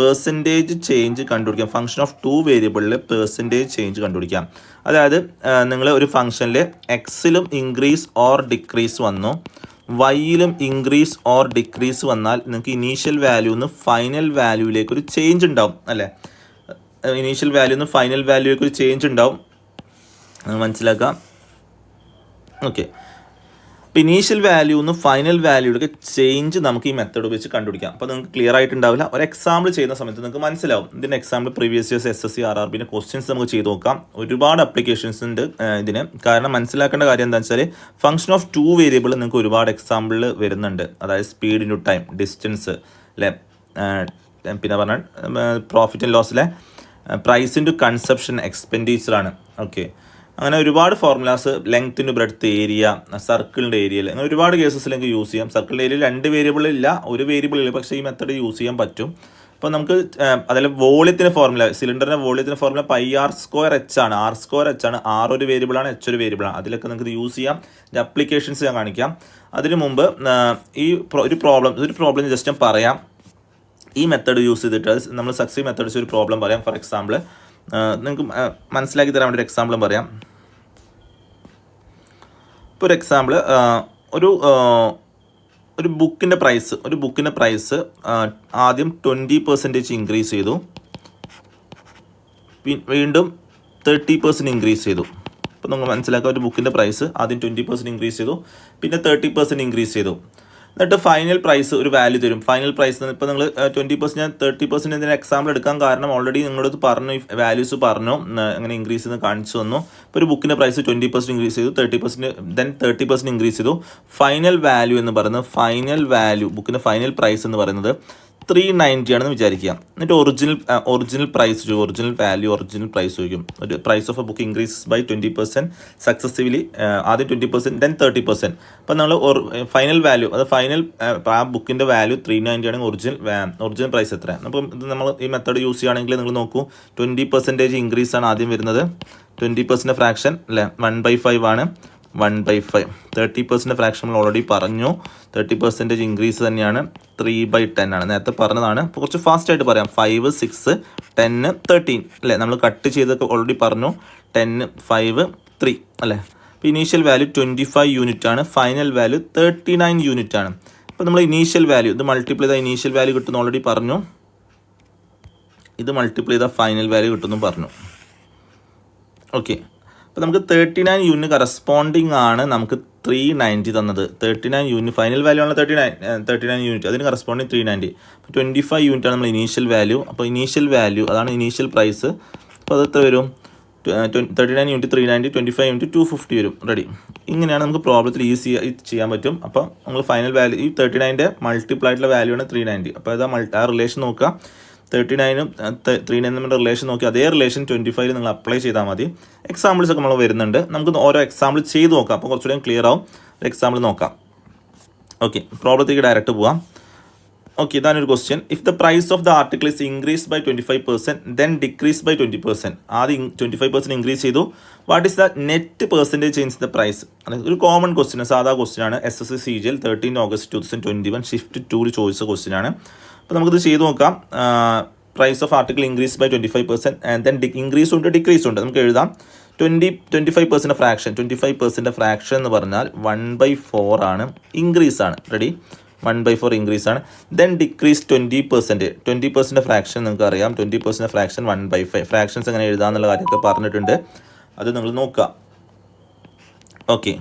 പെർസെൻറ്റേജ് ചേഞ്ച് കണ്ടുപിടിക്കാം. ഫംഗ്ഷൻ ഓഫ് 2 വേരിയബിളിൽ പെർസെൻറ്റേജ് ചേഞ്ച് കണ്ടുപിടിക്കാം. അതായത് നിങ്ങൾ ഒരു ഫംഗ്ഷനിൽ എക്സിലും ഇൻക്രീസ് ഓർ ഡിക്രീസ് വന്നു, വൈയിലും ഇൻക്രീസ് ഓർ ഡിക്രീസ് വന്നാൽ നിങ്ങൾക്ക് ഇനീഷ്യൽ വാല്യൂ നിന്ന് ഫൈനൽ വാല്യൂയിലേക്ക് ഒരു ചേഞ്ച് ഉണ്ടാവും അല്ലേ. ഇനീഷ്യൽ വാല്യൂ നിന്ന് ഫൈനൽ വാല്യൂയിലേക്ക് ഒരു ചേഞ്ച് ഉണ്ടാവും, മനസ്സിലാക്കാം. ഓക്കെ, അപ്പോൾ ഇനീഷ്യൽ വാല്യൂ നിന്ന് ഫൈനൽ വാല്യൂയുടെ ചേഞ്ച് നമുക്ക് ഈ മെത്തേഡ് വെച്ച് കണ്ടുപിടിക്കാം. അപ്പോൾ നിങ്ങൾക്ക് ക്ലിയർ ആയിട്ടുണ്ടാവില്ല. ഒരു എക്സാമ്പിൾ ചെയ്യുന്ന സമയത്ത് നിങ്ങൾക്ക് മനസ്സിലാവും. ഇതിൻ്റെ എക്സാമ്പിൾ പ്രീവിയസ് ഇയേഴ്സ് SSC RRBൻ്റെ ക്വസ്റ്റ്യൻസ് നമുക്ക് ചെയ്ത് നോക്കാം. ഒരുപാട് അപ്ലിക്കേഷൻസ് ഉണ്ട് ഇതിന്. കാരണം മനസ്സിലാക്കേണ്ട കാര്യം എന്താണെന്ന് വെച്ചാൽ ഫംഗ്ഷൻ ഓഫ് 2 വേരിയബിൾ നിങ്ങൾക്ക് ഒരുപാട് എക്സാമ്പിളിൽ വരുന്നുണ്ട്. അതായത് സ്പീഡ് ഇൻറ്റു ടൈം, ഡിസ്റ്റൻസ് അല്ലേ, പിന്നെ പറഞ്ഞാൽ പ്രോഫിറ്റ് ആൻഡ് ലോസിലെ പ്രൈസ് ഇൻറ്റു കൺസപ്ഷൻ എക്സ്പെൻഡിച്ചറാണ്. ഓക്കെ, അങ്ങനെ ഒരുപാട് ഫോർമുലാസ്, ലെങ്ത്തിൻ്റെ ബ്രെഡ്ത്ത്, ഏരിയ, സർക്കിളിൻ്റെ ഏരിയയിൽ, അങ്ങനെ ഒരുപാട് കേസസിൽ നിങ്ങൾക്ക് യൂസ് ചെയ്യാം. സർക്കിളിൻ്റെ ഏരിയയിൽ 2 വേരിയബിൾ ഇല്ല, 1 വേരിയബിൾ ഇല്ല, പക്ഷേ ഈ മെത്തേഡ് യൂസ് ചെയ്യാൻ പറ്റും. അപ്പോൾ നമുക്ക് അതിൽ വോളിയത്തിൻ്റെ ഫോർമുല, സിലിണ്ടറിൻ്റെ വോളിയത്തിൻ്റെ ഫോർമുല πr²h ആണ്. r²h ആണ്. r ഒരു വേരിയബിളാണ്, h ഒരു വേരിയബിളാണ്. അതിലൊക്കെ നിങ്ങൾക്ക് യൂസ് ചെയ്യാം. ഇതിൻ്റെ അപ്ലിക്കേഷൻസ് ഞാൻ കാണിക്കാം. അതിന് മുമ്പ് ഒരു പ്രോബ്ലം ജസ്റ്റ് ഞാൻ പറയാം. ഈ മെത്തേഡ് യൂസ് ചെയ്തിട്ട് നമ്മൾ സക്സീവ് മെത്തേഡ്സ് ഒരു പ്രോബ്ലം പറയാം. ഫോർ എക്സാമ്പിൾ നിങ്ങൾക്ക് മനസ്സിലാക്കി തരാൻ വേണ്ടി ഒരു എക്സാമ്പിളും പറയാം. ഇപ്പോൾ ഒരു എക്സാമ്പിൾ, ഒരു ബുക്കിൻ്റെ പ്രൈസ് ആദ്യം 20% ഇൻക്രീസ് ചെയ്തു, വീണ്ടും 30% ഇൻക്രീസ് ചെയ്തു. അപ്പോൾ നമ്മൾ മനസ്സിലാക്കുക, ഒരു ബുക്കിൻ്റെ പ്രൈസ് ആദ്യം 20% ഇൻക്രീസ് ചെയ്തു, പിന്നെ 30% ഇൻക്രീസ് ചെയ്തു. എന്നിട്ട് ഫൈനൽ പ്രൈസ് ഒരു വാല്യൂ തരും. ഫൈനൽ പ്രൈസ് ഇപ്പോൾ നിങ്ങൾ 20%, ഞാൻ 30% ഇതിന് എക്സാമ്പിൾ എടുക്കാൻ കാരണം ഓൾറെഡി നിങ്ങളോട് പറഞ്ഞു, വാല്യൂസ് പറഞ്ഞു, അങ്ങനെ ഇൻക്രീസ് ചെയ്ത് കാണിച്ചു തന്നു. ഇപ്പോൾ ഒരു ബുക്കിൻ്റെ പ്രൈസ് 20% ഇൻക്രീസ് ചെയ്തു, 30% ഇൻക്രീസ് ചെയ്തു. ഫൈനൽ വാല്യൂ എന്ന് പറയുന്നത്, ബുക്കിൻ്റെ ഫൈനൽ പ്രൈസ് എന്ന് പറയുന്നത് 390 ആണെന്ന് വിചാരിക്കുക. എന്നിട്ട് ഒറിജിനൽ പ്രൈസ് ചോദിക്കും. ഒരു price of a book increase by 20% successively, ആദ്യം 20%, ദെൻ 30%. അപ്പോൾ നമ്മൾ ഫൈനൽ വാല്യൂ, അത് ആ ബുക്കിൻ്റെ വാല്യൂ 390 ആണെങ്കിൽ ഒറിജിനൽ പ്രൈസ് എത്ര? അപ്പം ഇത് നമ്മൾ ഈ മെത്തേഡ് യൂസ് ചെയ്യുകയാണെങ്കിൽ നിങ്ങൾ നോക്കൂ, 20% ഇൻക്രീസ് ആണ് ആദ്യം വരുന്നത്. 20% ഫ്രാക്ഷൻ അല്ലേ, 1/5 ആണ്. 1/5. 30% ഫ്രാക്ഷൻ നമ്മൾ ഓൾറെഡി പറഞ്ഞു. 30% ഇൻക്രീസ് തന്നെയാണ്. 3/10 ആണ്, നേരത്തെ പറഞ്ഞതാണ്. അപ്പോൾ കുറച്ച് ഫാസ്റ്റ് ആയിട്ട് പറയാം. 5, 6, 10, 13 അല്ലേ, നമ്മൾ കട്ട് ചെയ്തൊക്കെ ഓൾറെഡി പറഞ്ഞു. 10, 5, 3 അല്ലേ. അപ്പോൾ ഇനീഷ്യൽ വാല്യൂ 25 യൂണിറ്റ് ആണ്, ഫൈനൽ വാല്യൂ 39 യൂണിറ്റ് ആണ്. അപ്പോൾ നമ്മൾ ഇനീഷ്യൽ വാല്യൂ ഇത് മൾട്ടിപ്ലൈ ചെയ്താൽ ഇനീഷ്യൽ വാല്യൂ കിട്ടുമെന്ന് ഓൾറെഡി പറഞ്ഞു. ഇത് മൾട്ടിപ്ലൈ ചെയ്താൽ ഫൈനൽ വാല്യൂ കിട്ടുമെന്നും പറഞ്ഞു. ഓക്കെ, അപ്പോൾ നമുക്ക് 39 യൂണിറ്റ് കറസ്പോണ്ടിങ് ആണ് നമുക്ക് 390 തന്നത്. 39 യൂണിറ്റ് ഫൈനൽ വാല്യൂ ആണ് 39 യൂണിറ്റ്, അതിന് കറസ്പോണ്ടിങ് 390. അപ്പോൾ 25 യൂണിറ്റ് ആണ് നമ്മൾ ഇനീഷ്യൽ വാല്യൂ. അപ്പോൾ ഇനീഷ്യൽ വാല്യൂ അതാണ് ഇനീഷ്യൽ പ്രൈസ്. അപ്പോൾ അത് എത്ര വരും? 39 യൂണിറ്റ് 390, 25 യൂണിറ്റ് 250 വരും. റെഡി. ഇങ്ങനെയാണ് നമുക്ക് പ്രോബ്ലത്തിൽ ഈസി ചെയ്യാൻ പറ്റും. അപ്പോൾ നമ്മൾ ഫൈനൽ വാല്യൂ ഈ 39ൻ്റെ മൾട്ടിപ്ലൈ ആയിട്ടുള്ള വാല്യൂ ആണ് 390. അപ്പോൾ അത് ആ റിലേഷൻ നോക്കുക. 39 390 നമ്മുടെ റിലേഷൻ നോക്കി അതേ റിലേഷൻ 25 നിങ്ങൾ അപ്ലൈ ചെയ്താൽ മതി. എക്സാമ്പിൾസ് ഒക്കെ നമ്മൾ വരുന്നുണ്ട്, നമുക്ക് ഓരോ എക്സാമ്പിൾ ചെയ്ത് നോക്കാം. അപ്പോൾ കുറച്ചുകൂടെ ക്ലിയർ ആവും. ഒരു എക്സാമ്പിൾ നോക്കാം. ഓക്കെ, പ്രോബ്ലത്തേക്ക് ഡയറക്റ്റ് പോവാം. ഓക്കെ, ഇതാണ് ഒരു question. If the price of the article is increase by 25%, then decrease by 20%. ആദ്യം 25% ഇൻക്രീസ് ചെയ്തു. What is the net percentage change the price? ഒരു കോമൺ ക്വസ്റ്റ്യൻ, സാധാ ക്വസ്റ്റ്യൻ ആണ്. SSC CGL 13 August 2021 ഷിഫ്റ്റ് 2 ചോദിച്ച ക്വസ്റ്റ്യൻ ആണ്. അപ്പോൾ നമുക്കിത് ചെയ്ത് നോക്കാം. Price of article increase by 25% and then increase ഉണ്ട്, ഡിക്രീസ് ഉണ്ട്. നമുക്ക് എഴുതാം 25% ഫ്രാക്ഷൻ. 25% ഫ്രാക്ഷൻ എന്ന് പറഞ്ഞാൽ 1/4 ആണ്, ഇൻക്രീസ് ആണ്. റെഡി, 1/4 ഇൻക്രീസ് ആണ്. ദെൻ ഡിക്രീസ് 20% ഫ്രാക്ഷൻ നിങ്ങൾക്ക് അറിയാം. 20% ഫ്രാക്ഷൻ 1/5. ഫ്രാക്ഷൻസ് എങ്ങനെ എഴുതാമെന്നുള്ള കാര്യമൊക്കെ പറഞ്ഞിട്ടുണ്ട്, അത് നിങ്ങൾ നോക്കുക. ഓക്കെ,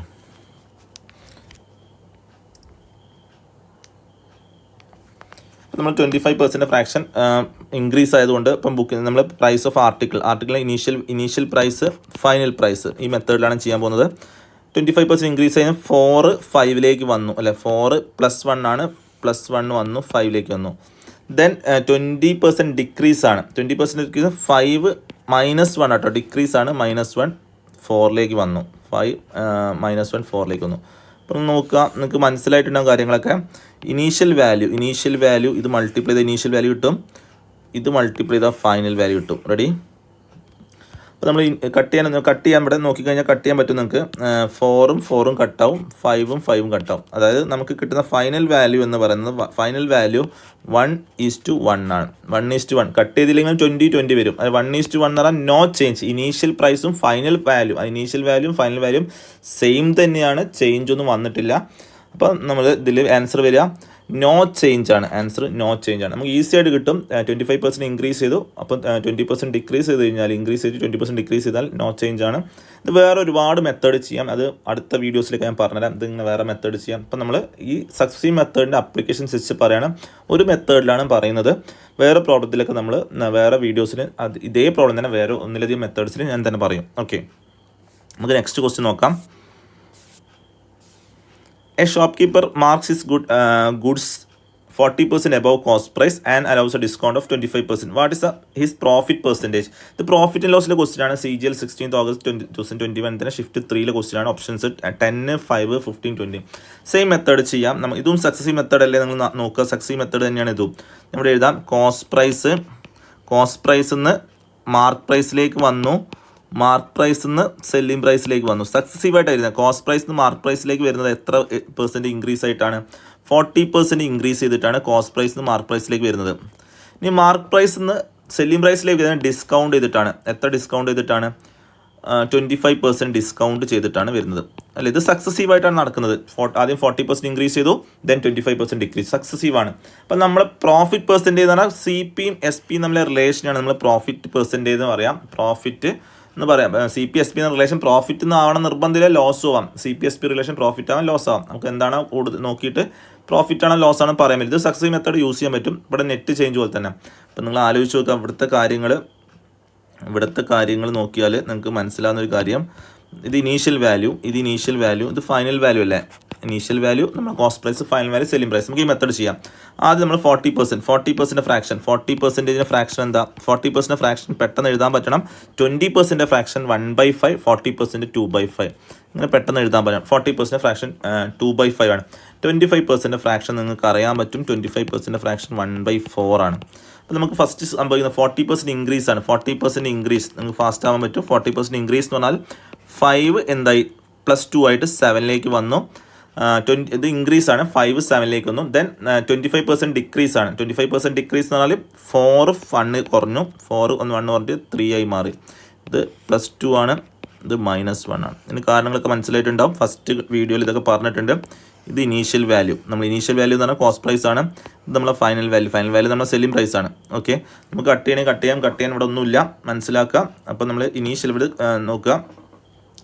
നമ്മൾ 25% ഫ്രാക്ഷൻ ഇൻക്രീസ് ആയതുകൊണ്ട് ഇപ്പം നമ്മൾ price of article initial price, final price ഈ മെത്തേഡിലാണ് ചെയ്യാൻ പോകുന്നത്. 25% ഇൻക്രീസ് കഴിഞ്ഞാൽ 4 5ലേക്ക് വന്നു അല്ലേ. 4 +1 ആണ്, +1 വന്നു, 5ലേക്ക് വന്നു. ദെൻ 20% ഡിക്രീസ് ആണ്. 20% ഡിക്രീസ് 5 -1 ആട്ടോ, ഡിക്രീസ് ആണ്. -1 4ലേക്ക് വന്നു. 5 -1 4ലേക്ക് വന്നു. അപ്പം നോക്കുക, നിങ്ങൾക്ക് മനസ്സിലായിട്ടുണ്ടാകും കാര്യങ്ങളൊക്കെ. ഇനീഷ്യൽ വാല്യൂ ഇത് മൾട്ടിപ്ലൈ ചെയ്ത ഇനീഷ്യൽ വാല്യൂ കിട്ടും, ഇത് മൾട്ടിപ്ലൈ ചെയ്താൽ ഫൈനൽ വാല്യൂ കിട്ടും. റെഡി. അപ്പോൾ നമ്മൾ കട്ട് ചെയ്യാൻ ഇവിടെ നോക്കിക്കഴിഞ്ഞാൽ കട്ട് ചെയ്യാൻ പറ്റും നിങ്ങൾക്ക്. 4ഉം 4ഉം കട്ടാവും, 5ഉം 5ഉം കട്ടാവും. അതായത് നമുക്ക് കിട്ടുന്ന ഫൈനൽ വാല്യൂ എന്ന് പറയുന്നത് ഫൈനൽ വാല്യൂ 1:1 ആണ്. 1:1 കട്ട് ചെയ്തില്ലെങ്കിൽ 20 വരും. അത് 1:1 എന്ന് പറഞ്ഞാൽ നോ ചേഞ്ച്. ഇനീഷ്യൽ പ്രൈസും ഫൈനൽ വാല്യൂ സെയിം തന്നെയാണ്, ചേഞ്ച് ഒന്നും വന്നിട്ടില്ല. അപ്പോൾ നമ്മൾ ഇതിൽ ആൻസർ വരിക നോ ചേഞ്ച് ആണ്. ആൻസർ നോ ചേഞ്ച് ആണ്. നമുക്ക് ഈസി ആയിട്ട് കിട്ടും. 25% ഇൻക്രീസ് ചെയ്തു, അപ്പം 20% ഡിക്രീസ് ചെയ്ത് കഴിഞ്ഞാൽ, ഇൻക്രീസ് ചെയ്ത് 20% ഡിക്രീസ് ചെയ്താൽ നോ ചേഞ്ച് ആണ്. ഇത് വേറെ ഒരുപാട് മെത്തേഡ് ചെയ്യാം, അത് അടുത്ത വീഡിയോസിലേക്ക് ഞാൻ പറഞ്ഞുതരാം. ഇതിങ്ങനെ വേറെ മെത്തേഡ് ചെയ്യാം. അപ്പം നമ്മൾ ഈ സക്സസീവ് മെത്തേഡിൻ്റെ അപ്ലിക്കേഷൻ വെച്ച് പറയണം. ഒരു മെത്തേഡിലാണ് പറയുന്നത്. വേറെ പ്രോബ്ലത്തിലൊക്കെ നമ്മൾ വേറെ വീഡിയോസിൽ അത് ഇതേ പ്രോബ്ലം തന്നെ വേറെ ഒന്നിലധികം മെത്തേഡ്സിൽ ഞാൻ തന്നെ പറയും. ഓക്കെ, നമുക്ക് നെക്സ്റ്റ് ക്വസ്റ്റ്യൻ നോക്കാം. A shopkeeper marks his goods 40% above cost price and allows a discount of 25%. What is his profit percentage? The profit and loss question ആണ്. CGL 16th August 2021 തന്നെ ഷിഫ്റ്റ് 3 ക്വസ്റ്റ്യൻ ആണ്. ഓപ്ഷൻസ് 10, 5, 15, 20. സെയിം മെത്തേഡ് ചെയ്യാം. നമ്മൾ ഇതും സക്സസീവ് മെത്തേഡ് അല്ലേ, നിങ്ങൾ നോക്കുക. സക്സസീവ് മെത്തേഡ് തന്നെയാണ് ഇതും. നമ്മുടെ എഴുതാം കോസ്റ്റ് പ്രൈസ് നിന്ന് മാർക്ക് പ്രൈസിലേക്ക് വന്നു, മാർക്ക് പ്രൈസിൽ നിന്ന് സെല്ലിംഗ് പ്രൈസിലേക്ക് വന്നു. സക്സസീവായിട്ടായിരുന്നു. കോസ്റ്റ് പ്രൈസിൽ നിന്ന് മാർക്ക് പ്രൈസിലേക്ക് വരുന്നത് എത്ര % ഇൻക്രീസ് ആയിട്ടാണ്? 40% ഇൻക്രീസ് ചെയ്തിട്ടാണ് കോസ്റ്റ് പ്രൈസിൽ നിന്ന് മാർക്ക് പ്രൈസിലേക്ക് വരുന്നത്. ഇനി മാർക്ക് പ്രൈസിൽ നിന്ന് സെല്ലിംഗ് പ്രൈസിലേക്ക് വരുന്നത് ഡിസ്കൗണ്ട് ചെയ്തിട്ടാണ്. എത്ര ഡിസ്കൗണ്ട് ചെയ്തിട്ടാണ്? 25% ഡിസ്കൗണ്ട് ചെയ്തിട്ടാണ് വരുന്നത് അല്ല. ഇത് സക്സസീവായിട്ടാണ് നടക്കുന്നത്. ആദ്യം 40% ഇൻക്രീസ് ചെയ്തു, ദെൻ 25% ഡിക്രീസ്. സക്സസീവാണ്. അപ്പം നമ്മൾ പ്രോഫിറ്റ് പെർസെൻറ്റേജ് എന്ന് പറഞ്ഞാൽ CPയും SPയും തമ്മിലെ റിലേഷനാണ് നമ്മൾ പ്രോഫിറ്റ് പെർസെൻറ്റേജ് എന്ന് പറയാം. പ്രോഫിറ്റ് എന്ന് പറയാം. CP SP എന്ന റിലേഷൻ പ്രോഫിറ്റ് എന്ന് ആവണം നിർബന്ധമില്ല, ലോസ് ആവാം. CP SP റിലേഷൻ പ്രോഫിറ്റ് ആവാം, ലോസ് ആവാം. നമുക്ക് എന്താണ് കൂടുതൽ നോക്കിയിട്ട് പ്രോഫിറ്റ് ആണോ ലോസ് ആണോ പറയാൻ പറ്റും. ഇത് സക്സസീവ് മെത്തേഡ് യൂസ് ചെയ്യാൻ പറ്റും. ഇവിടെ നെറ്റ് ചേഞ്ച് പോലെ തന്നെ. അപ്പം നിങ്ങൾ ആലോചിച്ച് നോക്കുക, ഇവിടുത്തെ കാര്യങ്ങൾ നോക്കിയാൽ നിങ്ങൾക്ക് മനസ്സിലാവുന്ന ഒരു കാര്യം, ഇത് ഇനീഷ്യൽ വാല്യൂ, ഇത് ഫൈനൽ വാല്യൂ അല്ലേ. ഇനീഷ്യൽ വാല്യൂ നമ്മൾ cost price, final value selling price. നമുക്ക് ഈ മെത്തേഡ് ചെയ്യാം. ആദ്യം നമ്മൾ 40% ഫ്രാക്ഷൻ. 40%ൻ്റെ ഫ്രാക്ഷൻ എന്താ? 40% ഫ്രാക്ഷൻ പെട്ടെന്ന് എഴുതാൻ പറ്റണം. 20% ഫ്രാക്ഷൻ 1/5, 40% 2/5. ഇങ്ങനെ പെട്ടെന്ന് എഴുതാൻ പറ്റണം. 40% ഫ്രാക്ഷൻ 2/5 ആണ്. 25% ഫ്രാക്ഷൻ നിങ്ങൾക്ക് അറിയാൻ പറ്റും. 25% ഫ്രാക്ഷൻ 1/4 ആണ്. അപ്പോൾ നമുക്ക് ഫസ്റ്റ് സംഭവിക്കുന്നത് 40% ഇൻക്രീസ് ആണ്. 40% ഇൻക്രീസ് നിങ്ങൾക്ക് ഫാസ്റ്റ് ആവാൻ പറ്റും. 40% ഇൻക്രീസ് എന്ന് പറഞ്ഞാൽ 5 എന്തായി +2 ആയിട്ട് 7ലേക്ക് വന്നു. ഇത് ഇൻക്രീസ് ആണ്. 5 7ലേക്ക് വന്നു. ദെൻ 25% ഡിക്രീസ് ആണ്. 25% ഡിക്രീസ് എന്ന് പറഞ്ഞാൽ 4 1 കുറഞ്ഞു. 4 1 പറഞ്ഞിട്ട് 3 ആയി മാറി. ഇത് +2 ആണ്, ഇത് -1 ആണ്. ഇതിന് കാരണങ്ങളൊക്കെ മനസ്സിലായിട്ടുണ്ടാവും. ഫസ്റ്റ് വീഡിയോയിൽ ഇതൊക്കെ പറഞ്ഞിട്ടുണ്ട്. ഇത് ഇനീഷ്യൽ വാല്യൂ. നമ്മൾ ഇനീഷ്യൽ വാല്യൂ എന്ന് പറഞ്ഞാൽ കോസ്റ്റ് പ്രൈസ് ആണ്. ഇത് നമ്മളെ ഫൈനൽ വാല്യൂ നമ്മുടെ സെല്ലിംഗ് പ്രൈസ് ആണ്. ഓക്കെ, നമുക്ക് കട്ട് ചെയ്യാൻ ഇവിടെ ഒന്നുമില്ല, മനസ്സിലാക്കുക. അപ്പോൾ നമ്മൾ ഇനീഷ്യൽ ഇവിടെ നോക്കുക.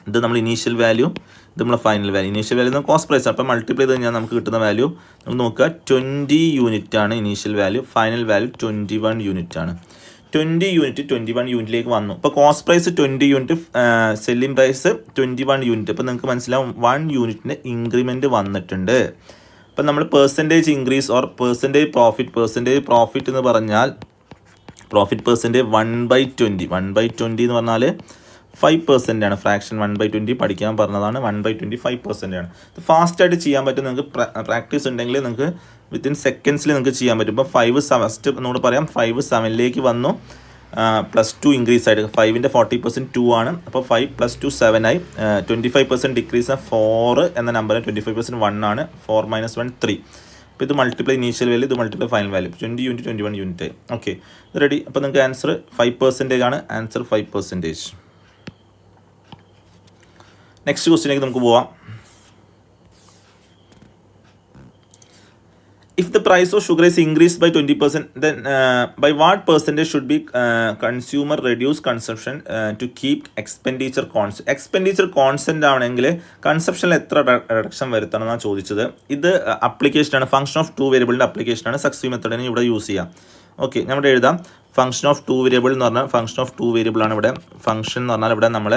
ഇത് നമ്മൾ ഇനീഷ്യൽ വാല്യൂ, ഇത് നമ്മളെ final value. Initial value cost price ആണ്. അപ്പോൾ മൾട്ടിപ്ലൈ ചെയ്ത് കഴിഞ്ഞാൽ നമുക്ക് കിട്ടുന്ന വാല്യൂ നമുക്ക് നോക്കുക 20 യൂണിറ്റ് ആണ് initial value. Final value 21 unit ആണ്. 20 യൂണിറ്റ് 21 യൂണിറ്റിലേക്ക് വന്നു. ഇപ്പോൾ cost price 20 unit, selling price 21 unit. അപ്പോൾ നിങ്ങൾക്ക് മനസ്സിലാവും 1 യൂണിറ്റിൻ്റെ ഇൻക്രിമെൻറ്റ് വന്നിട്ടുണ്ട്. അപ്പം നമ്മൾ percentage increase or percentage profit എന്ന് പറഞ്ഞാൽ പ്രോഫിറ്റ് പെർസെൻറ്റേജ് 1/20. 1/20 എന്ന് പറഞ്ഞാൽ 5% ആണ്. ഫ്രാക്ഷൻ 1/20 പഠിക്കാൻ പറഞ്ഞതാണ്. 1/20 5% ആണ്. ഇത് ഫാസ്റ്റായിട്ട് ചെയ്യാൻ പറ്റും. നിങ്ങൾക്ക് പ്രാക്ടീസ് ഉണ്ടെങ്കിൽ നിങ്ങൾക്ക് വിത്തിൻ സെക്കൻഡ്സിൽ നിങ്ങൾക്ക് ചെയ്യാൻ പറ്റും. ഇപ്പോൾ 5 ഫസ്റ്റ് എന്നോട് പറയാം. 5 7ലേക്ക് വന്നു, +2 ഇൻക്രീസ് ആയിട്ട്. 5ൻ്റെ 40% 2 ആണ്. അപ്പോൾ 5 + 2 7 ആയി. 25% ഡിക്രീസ് 4 എന്ന നമ്പറിന് 25% 1 ആണ്. 4 - 1 3. അപ്പോൾ ഇത് മൾട്ടിപ്ലൈ ഇനീഷ്യൽ വാല്യൂ, ഇത് multiply final value. 20 unit 21 unit ആയി. ഓക്കെ, ഇത് റെഡി. അപ്പോൾ നിങ്ങൾക്ക് ആൻസർ 5% ആണ്. ആൻസർ 5%. നെക്സ്റ്റ് ക്വസ്റ്റ്യനിലേക്ക് നമുക്ക് പോവാം. If the price of sugar is increased by 20%, then by what percentage should be consumer reduce consumption to keep expenditure constant? Expenditure constant ആണെങ്കിൽ കൺസപ്ഷനിൽ എത്ര റിഡക്ഷൻ വരുത്തണം എന്നാണ് ചോദിച്ചത്. ഇത് അപ്ലിക്കേഷനാണ്. Function of 2 വേരിയബിളിൻ്റെ അപ്ലിക്കേഷനാണ്. സക്സീവ് മെത്തേഡിന് ഇവിടെ യൂസ് ചെയ്യാം. ഓക്കെ, നമ്മുടെ എഴുതാം. ഫംഗ്ഷൻ ഓഫ് 2 വേരിയബിൾ എന്ന് പറഞ്ഞാൽ ഫംഗ്ഷൻ ഓഫ് 2 വേരിയബിൾ ആണ് ഇവിടെ. ഫംഗ്ഷൻ എന്ന് പറഞ്ഞാൽ ഇവിടെ നമ്മൾ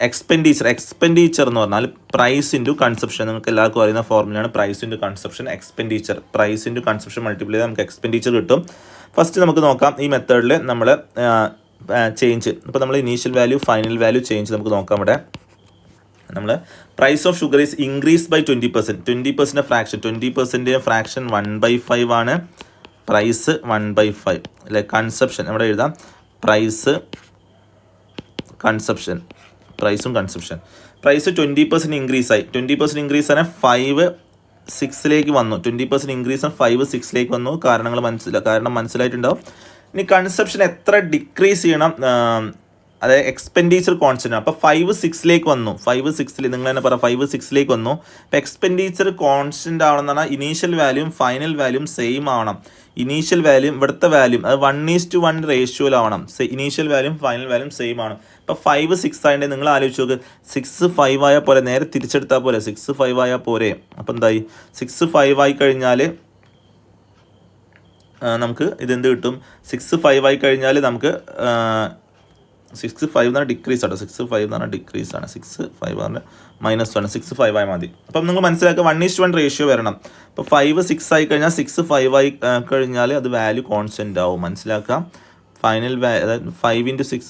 എക്സ്പെൻഡിച്ചർ എന്ന് പറഞ്ഞാൽ പ്രൈസ് ഇൻറ്റു കൺസപ്ഷൻ. നിങ്ങൾക്ക് എല്ലാവർക്കും അറിയുന്ന ഫോർമുലയാണ് price into consumption. Expenditure price into consumption multiply ചെയ്താൽ നമുക്ക് എക്സ്പെൻഡിച്ചർ കിട്ടും. ഫസ്റ്റ് നമുക്ക് നോക്കാം ഈ മെത്തേഡിൽ നമ്മൾ ചേഞ്ച്. ഇപ്പോൾ നമ്മൾ initial value final value change നമുക്ക് നോക്കാം. ഇവിടെ നമ്മൾ price of sugar is increase by 20%. 20% fraction 20% fraction 1/5 ആണ്. പ്രൈസ് 1/5 അല്ലെ. കൺസപ്ഷൻ ഇവിടെ എഴുതാം. പ്രൈസും കൺസപ്ഷൻ. പ്രൈസ് 20% ഇൻക്രീസ് ആയി. 20% ഇൻക്രീസ് ആണ്. 5 6ലേക്ക് വന്നു. 20% ഇൻക്രീസ് ആണ്. 5 6ലേക്ക് വന്നു. കാരണം മനസ്സിലായിട്ടുണ്ടാവും. ഇനി കൺസപ്ഷൻ എത്ര ഡിക്രീസ് ചെയ്യണം? അതായത് എക്സ്പെൻഡിച്ചർ കോൺസ്റ്റൻ്റ് ആണ്. അപ്പോൾ 5 6ലേക്ക് വന്നു, 5 6 നിങ്ങൾ തന്നെ പറ 5 6ലേക്ക് വന്നു. അപ്പോൾ എക്സ്പെൻഡിച്ചർ കോൺസ്റ്റൻ്റ് ആവണമെന്ന് പറഞ്ഞാൽ ഇനീഷ്യൽ വാല്യൂം ഫൈനൽ വാല്യൂം സെയിം ആവണം. ഇനീഷ്യൽ വാല്യൂം ഇവിടുത്തെ വാല്യൂം അത് 1:1 റേഷ്യോയിലാവണം. ഇനീഷ്യൽ വാല്യൂം ഫൈനൽ വാല്യൂം സെയിം ആണ്. ഇപ്പോൾ 5 6 ആയതുകൊണ്ട് നിങ്ങൾ ആലോചിച്ച് നോക്ക്, 6 5 ആയാൽ പോലെ നേരെ തിരിച്ചെടുത്താൽ പോലെ 6 5 ആയാൽ പോരെ. അപ്പോൾ എന്തായി 6 5 ആയി കഴിഞ്ഞാൽ നമുക്ക് ഇതെന്ത് കിട്ടും, 6 5 ആയി കഴിഞ്ഞാൽ നമുക്ക് 6 5 എന്ന് പറഞ്ഞാൽ ഡിക്രീസ് ആണ്, 6 5 എന്ന് പറഞ്ഞാൽ ഡിക്രീസ് ആണ്, 6 5 പറഞ്ഞാൽ -1, 6 5 ആയി മതി. അപ്പം നിങ്ങൾ മനസ്സിലാക്കുക 1:1 റേഷ്യോ വരണം. അപ്പോൾ 5 6 ആയി കഴിഞ്ഞാൽ 6 5 ആയി കഴിഞ്ഞാൽ അത് വാല്യൂ കോൺസ്റ്റൻ്റ് ആവും. മനസ്സിലാക്കാം. ഫൈനൽ അതായത് 5 × 6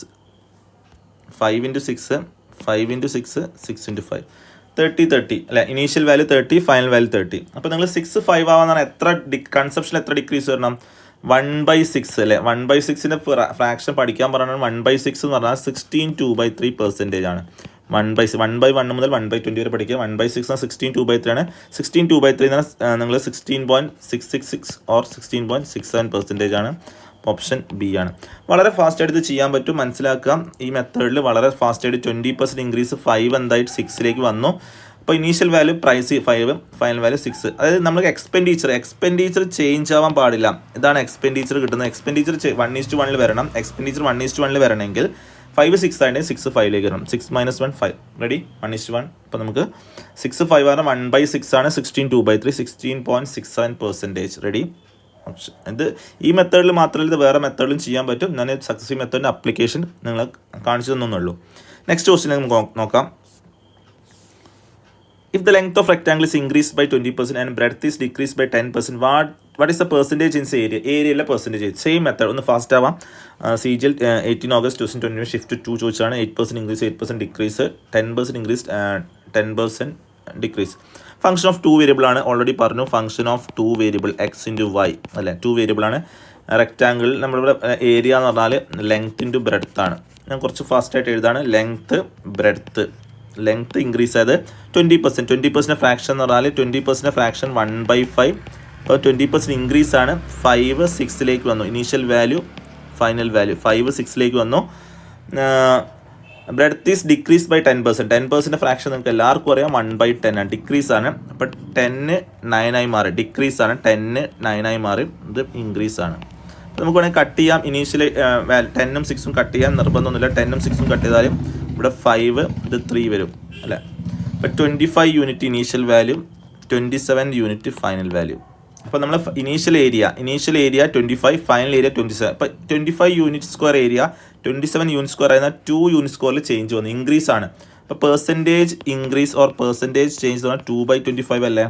5 × 6 5 × 6 6 × 5 30 അല്ലെ. Initial value 30, final value 30. അപ്പോൾ നിങ്ങൾ 6 5 ആവാന്നാണ് എത്ര കൺസെപ്ഷനിൽ എത്ര ഡിക്രീസ് വരണം, 1/6 അല്ലേ. 1/6ൻ്റെ ഫ്രാക്ഷൻ പഠിക്കാൻ പറഞ്ഞാൽ 1/6 എന്ന് പറഞ്ഞാൽ 16 2/3% ആണ്. 1/1 മുതൽ 1/20 വരെ പഠിക്കുക. 1/6 16 2/3 ആണ്. 16 2/3 എന്ന് പറഞ്ഞാൽ നിങ്ങൾ 16.666 ഓർ 16.67% ആണ്. ഓപ്ഷൻ ബി ആണ്. വളരെ ഫാസ്റ്റായിട്ട് ഇത് ചെയ്യാൻ പറ്റും. മനസ്സിലാക്കുക, ഈ മെത്തേഡിൽ വളരെ ഫാസ്റ്റായിട്ട് 20% ഇൻക്രീസ് 5 എന്തായിട്ട് 6ലേക്ക് വന്നു. അപ്പോൾ initial value price 5, final value 6. അതായത് നമുക്ക് എക്സ്പെൻഡിച്ചർ ചേഞ്ച് ആവാൻ പാടില്ല. ഇതാണ് എക്സ്പെൻഡിച്ചർ കിട്ടുന്നത്. എക്സ്പെൻഡിച്ചർ 1:1 വരണം. എക്സ്പെൻഡിച്ചർ 1:1 വരണമെങ്കിൽ 5 6 ആയിട്ട് 6 5ലേക്ക് വരണം. 6 - 1 5 റെഡി, 1:1. അപ്പോൾ നമുക്ക് 6 5 പറഞ്ഞാൽ 1/6 ആണ്, 16 2/3 16.67% റെഡി. ഓപ്ഷൻ ഇത് ഈ മെത്തേഡിൽ മാത്രമല്ല, ഇത് വേറെ മെത്തേഡിലും ചെയ്യാൻ പറ്റും. ഞാൻ സക്സസീവ് മെത്തേഡിൻ്റെ അപ്ലിക്കേഷൻ നിങ്ങൾ കാണിച്ചു തന്നുള്ളൂ. നെക്സ്റ്റ് ക്വസ്റ്റ്യൻ നമുക്ക് നോക്കാം. If the length of rectangle is increased by 20% and breadth is decreased by 10%, what is the percentage in area? ഏരിയയിലെ പെർസെൻറ്റേജ്. Same method. ഒന്ന് ഫാസ്റ്റ് ആവാം. CGL 18 August 2021 ഷിഫ്റ്റ് 2 ചോദിച്ചാണ്. 8% increase 8% decrease, 10% increase 10% decrease. Function of 2 variable ആണ്. ഓൾറെഡി പറഞ്ഞു. Function of 2 variable x × y അല്ലേ. 2 വേരിയബിൾ ആണ്. റെക്റ്റാങ്കിൾ നമ്മളിവിടെ ഏരിയ എന്ന് പറഞ്ഞാൽ ലെങ്ത് × ബ്രെഡ്ത്ത് ആണ്. ഞാൻ കുറച്ച് ഫാസ്റ്റായിട്ട് എഴുതാണ്. ലെങ്ത്ത് ഇൻക്രീസ് ആയത് 20%. 20% ഫ്രാക്ഷൻ എന്ന് പറഞ്ഞാൽ 20% ഫ്രാക്ഷൻ 1/5. അപ്പോൾ 20% ഇൻക്രീസ് ആണ്. 5 6ലേക്ക് വന്നു. ഇനീഷ്യൽ വാല്യൂ ഫൈനൽ വാല്യൂ 5 6ലേക്ക് വന്നു. Breadth is decrease by 10%. 10% fraction നിങ്ങൾക്ക് എല്ലാവർക്കും അറിയാം 1/10 ആണ്. ഡിക്രീസ് ആണ്. അപ്പോൾ 10 9 ആയി മാറി. ഡിക്രീസ് ആണ്. 10 9 ആയി മാറി. ഇത് ഇൻക്രീസ് ആണ്. അപ്പോൾ നമുക്ക് വേണമെങ്കിൽ കട്ട് ചെയ്യാം. ഇനീഷ്യലി 10ഉം 6ഉം കട്ട് ചെയ്യാൻ നിർബന്ധമൊന്നുമില്ല. 10ഉം 6ഉം കട്ട് ചെയ്താലും ഇവിടെ 5 ഇത് 3 വരും അല്ലേ. ഇപ്പോൾ 25 unit initial value, 27 unit final value. അപ്പോൾ നമ്മൾ ഇനീഷ്യൽ ഏരിയ 25, ഫൈനൽ ഏരിയ 27. അപ്പോൾ 25 unit square area 27 unit square ആയിരുന്നാൽ 2 യൂണിറ്റ് സ്ക്വയറിൽ ചേഞ്ച് വന്നു, ഇൻക്രീസ് ആണ്. അപ്പോൾ percentage increase or percentage change എന്ന് പറഞ്ഞാൽ 2/25 അല്ലേ.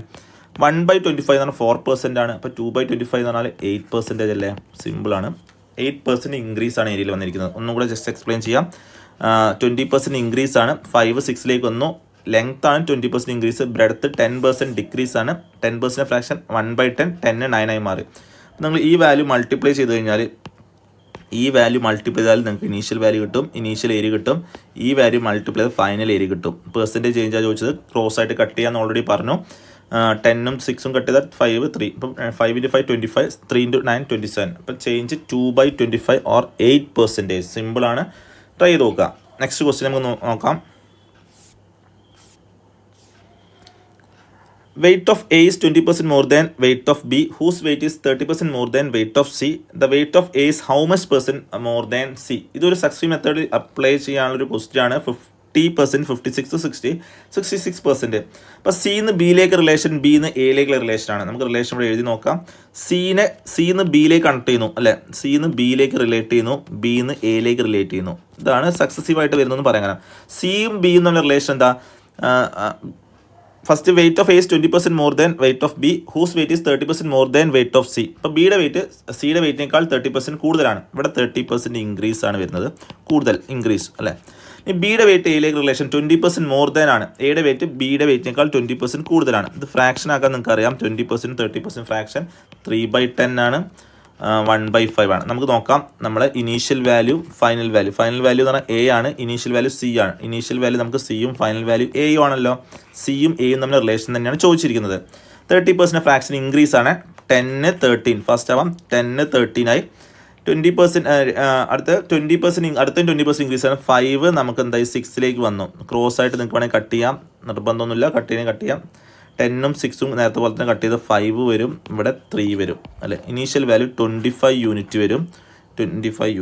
1/25 എന്ന് പറഞ്ഞാൽ 4% ആണ്. അപ്പോൾ 2/25 എന്ന് പറഞ്ഞാൽ 8% അല്ലേ. സിമ്പിളാണ്. 8% ഇൻക്രീസ് ആണ് ഏരിയയിൽ വന്നിരിക്കുന്നത്. ഒന്നും കൂടെ ജസ്റ്റ് എക്സ്പ്ലെയിൻ ചെയ്യാം. 20% ഇൻക്രീസ് ആണ്. 5 6ലേക്ക് വന്നു. ലെങ്ത് ആണ് 20% ഇൻക്രീസ്. ബ്രെഡ്ത്ത് 10% ഡിക്രീസ് ആണ്. 10% ഫ്രാക്ഷൻ 1/10 10 9 ആയി മാറി. നിങ്ങൾ ഈ വാല്യൂ മൾട്ടിപ്ലൈ ചെയ്ത് കഴിഞ്ഞാൽ നിങ്ങൾക്ക് ഇനീഷ്യൽ വാല്യൂ കിട്ടും, ഇനീഷ്യൽ ഏരിയ കിട്ടും. ഈ വാല്യൂ മൾട്ടിപ്ലൈ ചെയ്ത് ഫൈനൽ ഏരിയ കിട്ടും. പെർസെൻറ്റേജ് ചേഞ്ചാണ് ചോദിച്ചത്. ക്രോസ് ആയിട്ട് കട്ട് ചെയ്യാൻ ഓൾറെഡി പറഞ്ഞു. 10ഉം 6ഉം കട്ട് ചെയ്താൽ 5 3. ഇപ്പം 5 × 5 25, 3 × 9 27. അപ്പം ചേഞ്ച് 2/25 ഓർ 8%. സിമ്പിളാണ്. ട്രൈ ചെയ്ത് നോക്കുക. നെക്സ്റ്റ് ക്വസ്റ്റ്യൻ നമുക്ക് നോക്കാം. Weight of A is 20% more than weight of B, whose weight is 30% more than weight of C. The weight of A is how much percent more than C? ഇതൊരു സക്സസീവ് മെത്തേഡ് അപ്ലൈ ചെയ്യാനുള്ളൊരു ക്വസ്റ്റ്യൻ ആണ്. 50%, 56, 60, 66%. അപ്പോൾ സിന്ന് ബിയിലേക്ക് റിലേഷൻ, ബിന്ന് എയിലേക്കുള്ള റിലേഷനാണ്. നമുക്ക് റിലേഷൻ ഇവിടെ എഴുതി നോക്കാം. സിന്ന് ബിയിലേക്ക് കണക്ട് ചെയ്യുന്നു അല്ലേ. സിന്ന് ബിയിലേക്ക് റിലേറ്റ് ചെയ്യുന്നു, ബിന്ന് എയിലേക്ക് റിലേറ്റ് ചെയ്യുന്നു. ഇതാണ് സക്സസീവായിട്ട് വരുന്നതെന്ന് പറയാൻ. സിയും ബിയും തമ്മിലുള്ള റിലേഷൻ എന്താ? First weight of A is 20% more than weight of B, whose weight is 30% more than weight of C. അപ്പോൾ ബിയുടെ വെയിറ്റ് സിയുടെ വെയിറ്റിനേക്കാൾ 30% കൂടുതലാണ്. ഇവിടെ 30% ഇൻക്രീസ് ആണ് വരുന്നത്, കൂടുതൽ ഇൻക്രീസ് അല്ലേ. ഈ ബിയുടെ വെയിറ്റ് എയിലേക്ക് റിലേഷൻ 20% മോർ ദാൻ ആണ്. എയുടെ വെയിറ്റ് ബിയുടെ വെയിറ്റിനേക്കാൾ 20% കൂടുതലാണ്. ഇത് ഫ്രാക്ഷൻ ആക്കാൻ നിങ്ങൾക്ക് അറിയാം. 20% 30% ഫ്രാക്ഷൻ 3/10 ആണ്, 1/5 ആണ്. നമുക്ക് നോക്കാം. നമ്മളെ ഇനീഷ്യൽ വാല്യൂ ഫൈനൽ വാല്യൂ എന്ന് പറഞ്ഞാൽ എ ആണ്, ഇനീഷ്യൽ വാല്യൂ സി ആണ്. ഇനീഷ്യൽ വാല്യൂ നമുക്ക് സിയും ഫൈനൽ വാല്യൂ എയും ആണല്ലോ. സിയും എയും തമ്മിൽ റിലേഷൻ തന്നെയാണ് ചോദിച്ചിരിക്കുന്നത്. 30% ഫ്രാക്ഷൻ ഇൻക്രീസ് ആണ്. 10 13 ഫസ്റ്റ് ആവാം. 10 13 ആയി. 20%, അടുത്ത 20%, അടുത്ത 20% ഇൻക്രീസ് ആണ്. 5 നമുക്ക് എന്തായി 6ലേക്ക് വന്നു. ക്രോസ് ആയിട്ട് നിങ്ങൾക്ക് വേണമെങ്കിൽ കട്ട് ചെയ്യാം, നിർബന്ധമൊന്നുമില്ല, കട്ട് ചെയ്യാം. 10ഉം 6ഉം നേരത്തെ പോലെ തന്നെ കട്ട് ചെയ്ത് 5 വരും, ഇവിടെ 3 വരും അല്ലേ. ഇനീഷ്യൽ വാല്യൂ 25 യൂണിറ്റ് വരും. 25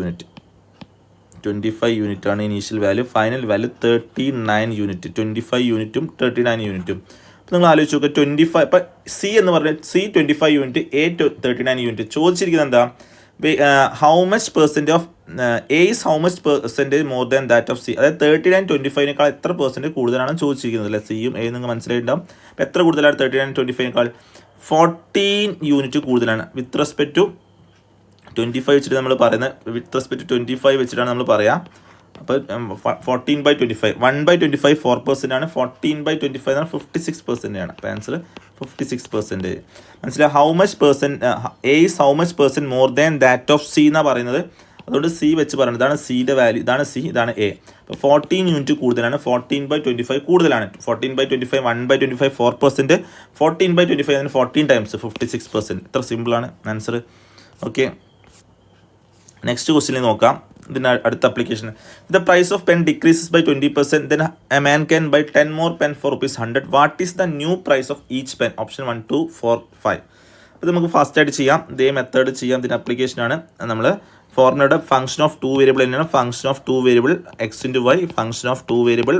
യൂണിറ്റ് ആണ് initial value. Final value 39 unit. 25 യൂണിറ്റും 39 യൂണിറ്റും. അപ്പോൾ നിങ്ങൾ ആലോചിച്ച് നോക്കുക, 25 ഇപ്പം സി എന്ന് പറഞ്ഞാൽ C 25 യൂണിറ്റ്, A 39 യൂണിറ്റ്. ചോദിച്ചിരിക്കുന്നത് എന്താ, how much percent of A is how much percentage more than that of C. അതായത് 39 25നേക്കാൾ എത്ര പെർസെൻറ്റ് കൂടുതലാണ് ചോദിച്ചിരിക്കുന്നത് അല്ലേ. സിയും എ നിങ്ങൾക്ക് മനസ്സിലായിട്ടുണ്ടാവും. അപ്പോൾ എത്ര കൂടുതലാണ് 39 25നേക്കാൾ? 14 യൂണിറ്റ് കൂടുതലാണ്. വിത്ത് റെസ്പെക്ട് ടു 25 വെച്ചിട്ട് നമ്മൾ പറയുന്നത്, വിത്ത് റെസ്പെക്ട് ടു 25 വെച്ചിട്ടാണ് നമ്മൾ പറയുക. അപ്പോൾ 14/25, 1/25 4% ആണ്. 14/25 ആണ് 56% ആണ്. അപ്പോൾ ആൻസർ 56%. മനസ്സിലായി? How much percent A is how much percent more than that of C എന്നാണ് പറയുന്നത്. അതുകൊണ്ട് C വെച്ച് പറയുന്നത്, ഇതാണ് സിയുടെ വാല്യൂ, ഇതാണ് C, ഇതാണ് A. അപ്പോൾ 14 യൂണിറ്റ് കൂടുതലാണ്, 14/25 കൂടുതലാണ്. 14/25 1/25 4%, 14/25 അതിന് 14 ടൈംസ് 56%. ഇത്ര സിമ്പിളാണ് ആൻസർ. ഓക്കെ, നെക്സ്റ്റ് ക്വസ്റ്റ്യനിൽ നോക്കാം. ഇതിൻ്റെ അടുത്ത അപ്ലിക്കേഷൻ. The price of pen decreases by 20%, then a man can buy 10 more pen for ₹100. What is the new price of each pen? Option 1 2 4 5. അപ്പോൾ നമുക്ക് ഫസ്റ്റ് ആയിട്ട് ചെയ്യാം, ഇതേ മെത്തേഡ് ചെയ്യാം. ഇതിൻ്റെ അപ്ലിക്കേഷനാണ്. നമ്മൾ ഫോർമുലയുടെ ഫംഗ്ഷൻ ഓഫ് 2 വേരിയബിൾ തന്നെയാണ്. Function of 2 variable x/y, function of 2 variable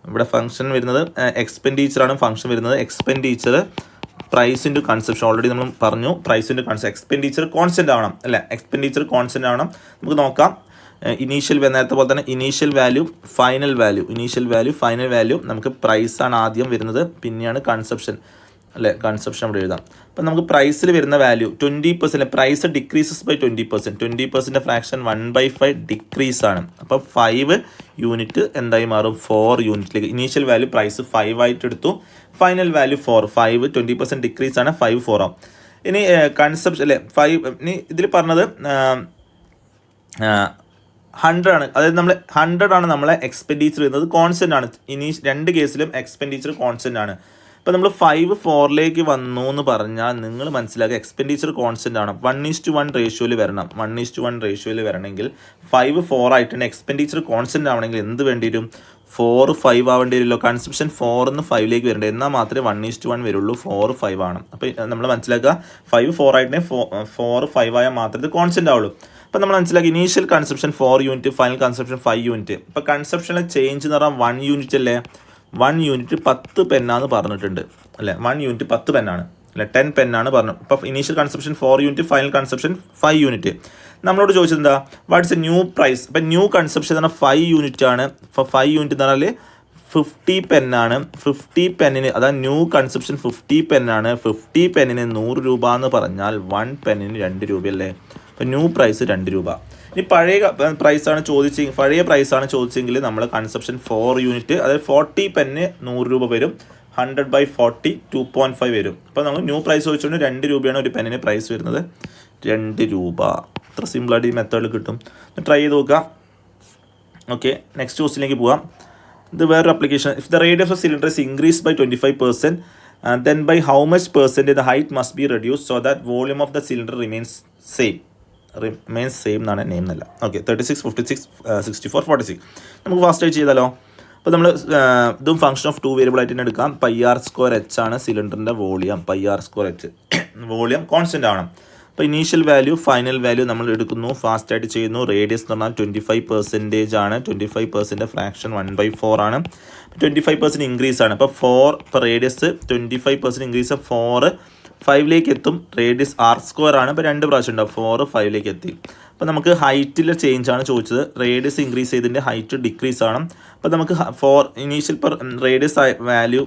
ഇവിടെ ഫംഗ്ഷൻ വരുന്നത് എക്സ്പെൻഡിച്ചറാണ്. ഫംഗ്ഷൻ വരുന്നത് expenditure price into conception. Already നമ്മൾ പറഞ്ഞു, price into conception. Expenditure constant ആവണം അല്ലേ, എക്സ്പെൻഡിച്ചർ കോൺസ്റ്റൻ്റ് ആവണം. നമുക്ക് നോക്കാം. ഇനീഷ്യൽ നേരത്തെ പോലെ തന്നെ ഇനീഷ്യൽ വാല്യൂ ഫൈനൽ വാല്യൂ നമുക്ക് പ്രൈസാണ് ആദ്യം വരുന്നത്, പിന്നെയാണ് കൺസെപ്ഷൻ അല്ലേ. കൺസെപ്ഷൻ അവിടെ എഴുതാം. അപ്പം നമുക്ക് പ്രൈസിൽ വരുന്ന value 20%. Price decreases by 20%. 20% fraction 1/5 decrease ആണ്. അപ്പോൾ 5 യൂണിറ്റ് എന്തായി മാറും? 4 യൂണിറ്റിലേക്ക്. ഇനീഷ്യൽ വാല്യൂ പ്രൈസ് 5 ആയിട്ട് എടുത്തു, ഫൈനൽ വാല്യൂ 4. 5 20% ഡിക്രീസ് ആണ്, 5 4 ആവും. ഇനി കൺസെപ്ഷൻ അല്ലേ 5. ഇനി ഇതിൽ പറഞ്ഞത് 100 ആണ്. അതായത് നമ്മൾ 100 ആണ് നമ്മളെ എക്സ്പെൻഡിച്ചർ വരുന്നത്, കോൺസ്റ്റൻ്റ് ആണ്. ഇനി രണ്ട് കേസിലും എക്സ്പെൻഡിച്ചർ കോൺസ്റ്റൻ്റ് ആണ്. അപ്പോൾ നമ്മൾ 5 4ലേക്ക് വന്നു എന്ന് പറഞ്ഞാൽ നിങ്ങൾ മനസ്സിലാക്കുക, എക്സ്പെൻഡിച്ചർ കോൺസ്റ്റൻ്റ് ആണ്. 1:1 റേഷ്യോയിൽ വരണം. 1:1 റേഷ്യോയിൽ വരണമെങ്കിൽ 5 4 ആയിട്ടുണ്ട്. എക്സ്പെൻഡിച്ചർ കോൺസ്റ്റൻ്റ് ആവണമെങ്കിൽ എന്ത് വേണ്ടി വരും? 4 5 ആവേണ്ടി വരുമല്ലോ. കൺസെപ്ഷൻ 4 5ലേക്ക് വരേണ്ടത്, എന്നാൽ മാത്രമേ 1:1 വരുള്ളൂ. 4 5 ആണ്. അപ്പോൾ നമ്മൾ മനസ്സിലാക്കുക, 5 4 ആയിട്ടുണ്ടെങ്കിൽ 4 5 ആയാൽ മാത്രമേ ഇത് കോൺസ്റ്റൻ്റ് ആവുള്ളൂ. അപ്പോൾ നമ്മൾ മനസ്സിലാക്കി, initial conception 4 unit, final conception 5 unit. ഇപ്പോൾ കൺസെപ്ഷനിലെ ചേഞ്ച് എന്ന് പറഞ്ഞാൽ 1 യൂണിറ്റ് അല്ലേ. 1 യൂണിറ്റ് 10 പെന്നാന്ന് പറഞ്ഞിട്ടുണ്ട് അല്ലേ. 1 യൂണിറ്റ് 10 പെന്നാണ് അല്ലേ, 10 പെന്നാണ് പറഞ്ഞു. ഇപ്പോൾ initial conception 4 unit, final conception 5 unit. നമ്മളോട് ചോദിച്ചത് എന്താ, വാട്ട്സ് എ ന്യൂ പ്രൈസ്? ഇപ്പം ന്യൂ കൺസെപ്ഷൻ എന്ന് പറഞ്ഞാൽ 5 യൂണിറ്റ് ആണ്. ഇപ്പോൾ 5 യൂണിറ്റ് എന്ന് പറഞ്ഞാൽ 50 പെന്നാണ്. 50 പെന്നിന്, അതായത് ന്യൂ കൺസെപ്ഷൻ 50 പെന്നാണ്. 50 പെന്നിന് 100 രൂപ എന്ന് പറഞ്ഞാൽ 1 പെന്നിന് 2 രൂപയല്ലേ. അപ്പോൾ ന്യൂ പ്രൈസ് 2 രൂപ. ഇനി പഴയ പ്രൈസാണ് ചോദിച്ചെങ്കിൽ നമ്മൾ കൺസെപ്ഷൻ 4 യൂണിറ്റ്, അതായത് 40 പെന്നിന് 100 രൂപ വരും. 100/40 2.5 വരും. അപ്പോൾ നമ്മൾ ന്യൂ പ്രൈസ് ചോദിച്ചുകൊണ്ട് 2 രൂപയാണ് ഒരു പെന്നിന് പ്രൈസ് വരുന്നത്, 2 രൂപ. അത്ര സിമ്പിളായിട്ട് ഈ മെത്തേഡിൽ കിട്ടും. ട്രൈ ചെയ്ത് നോക്കുക. ഓക്കെ, നെക്സ്റ്റ് ക്വസ്റ്റിലേക്ക് പോകാം. ഇത് വേറൊരു application. If the radius of cylinder is increase by 25%, then by how much percentage the height must be reduced so that volume of the cylinder remains same എന്നാണ്, നെയിം എന്നല്ല. ഓക്കെ, 36 56 64 46. നമുക്ക് ഫാസ്റ്റ് ആയിട്ട് ചെയ്താലോ. അപ്പോൾ നമ്മൾ ഇതും ഫംഗ്ഷൻ ഓഫ് 2 വേരിയബിൾ ആയിട്ട് തന്നെ എടുക്കാം. πr²h ആണ് സിലിണ്ടറിൻ്റെ വോളിയം. πr²h വോളിയം കോൺസ്റ്റൻ്റ് ആവണം. അപ്പോൾ ഇനീഷ്യൽ വാല്യൂ ഫൈനൽ വാല്യൂ നമ്മൾ എടുക്കുന്നു, ഫാസ്റ്റായിട്ട് ചെയ്യുന്നു. റേഡിയസ് എന്ന് പറഞ്ഞാൽ 25% ആണ്. 25% ഫ്രാക്ഷൻ 1/4 ആണ്. 25% ഇൻക്രീസ് ആണ്. അപ്പോൾ 4 ഇപ്പോൾ റേഡിയസ് 25% ഇൻക്രീസ്, 4 5ലേക്ക് എത്തും. റേഡിയസ് r² ആണ്. ഇപ്പോൾ 2 പ്രാവശ്യം ഉണ്ടാവും. 4 5ലേക്ക് എത്തി. അപ്പോൾ നമുക്ക് ഹൈറ്റിലെ ചേഞ്ച് ആണ് ചോദിച്ചത്. റേഡിയസ് ഇൻക്രീസ് ചെയ്തതിൻ്റെ ഹൈറ്റ് ഡിക്രീസ് ആണ്. അപ്പോൾ നമുക്ക് 4 ഇനീഷ്യൽ പെർ റേഡിയസ് വാല്യൂ,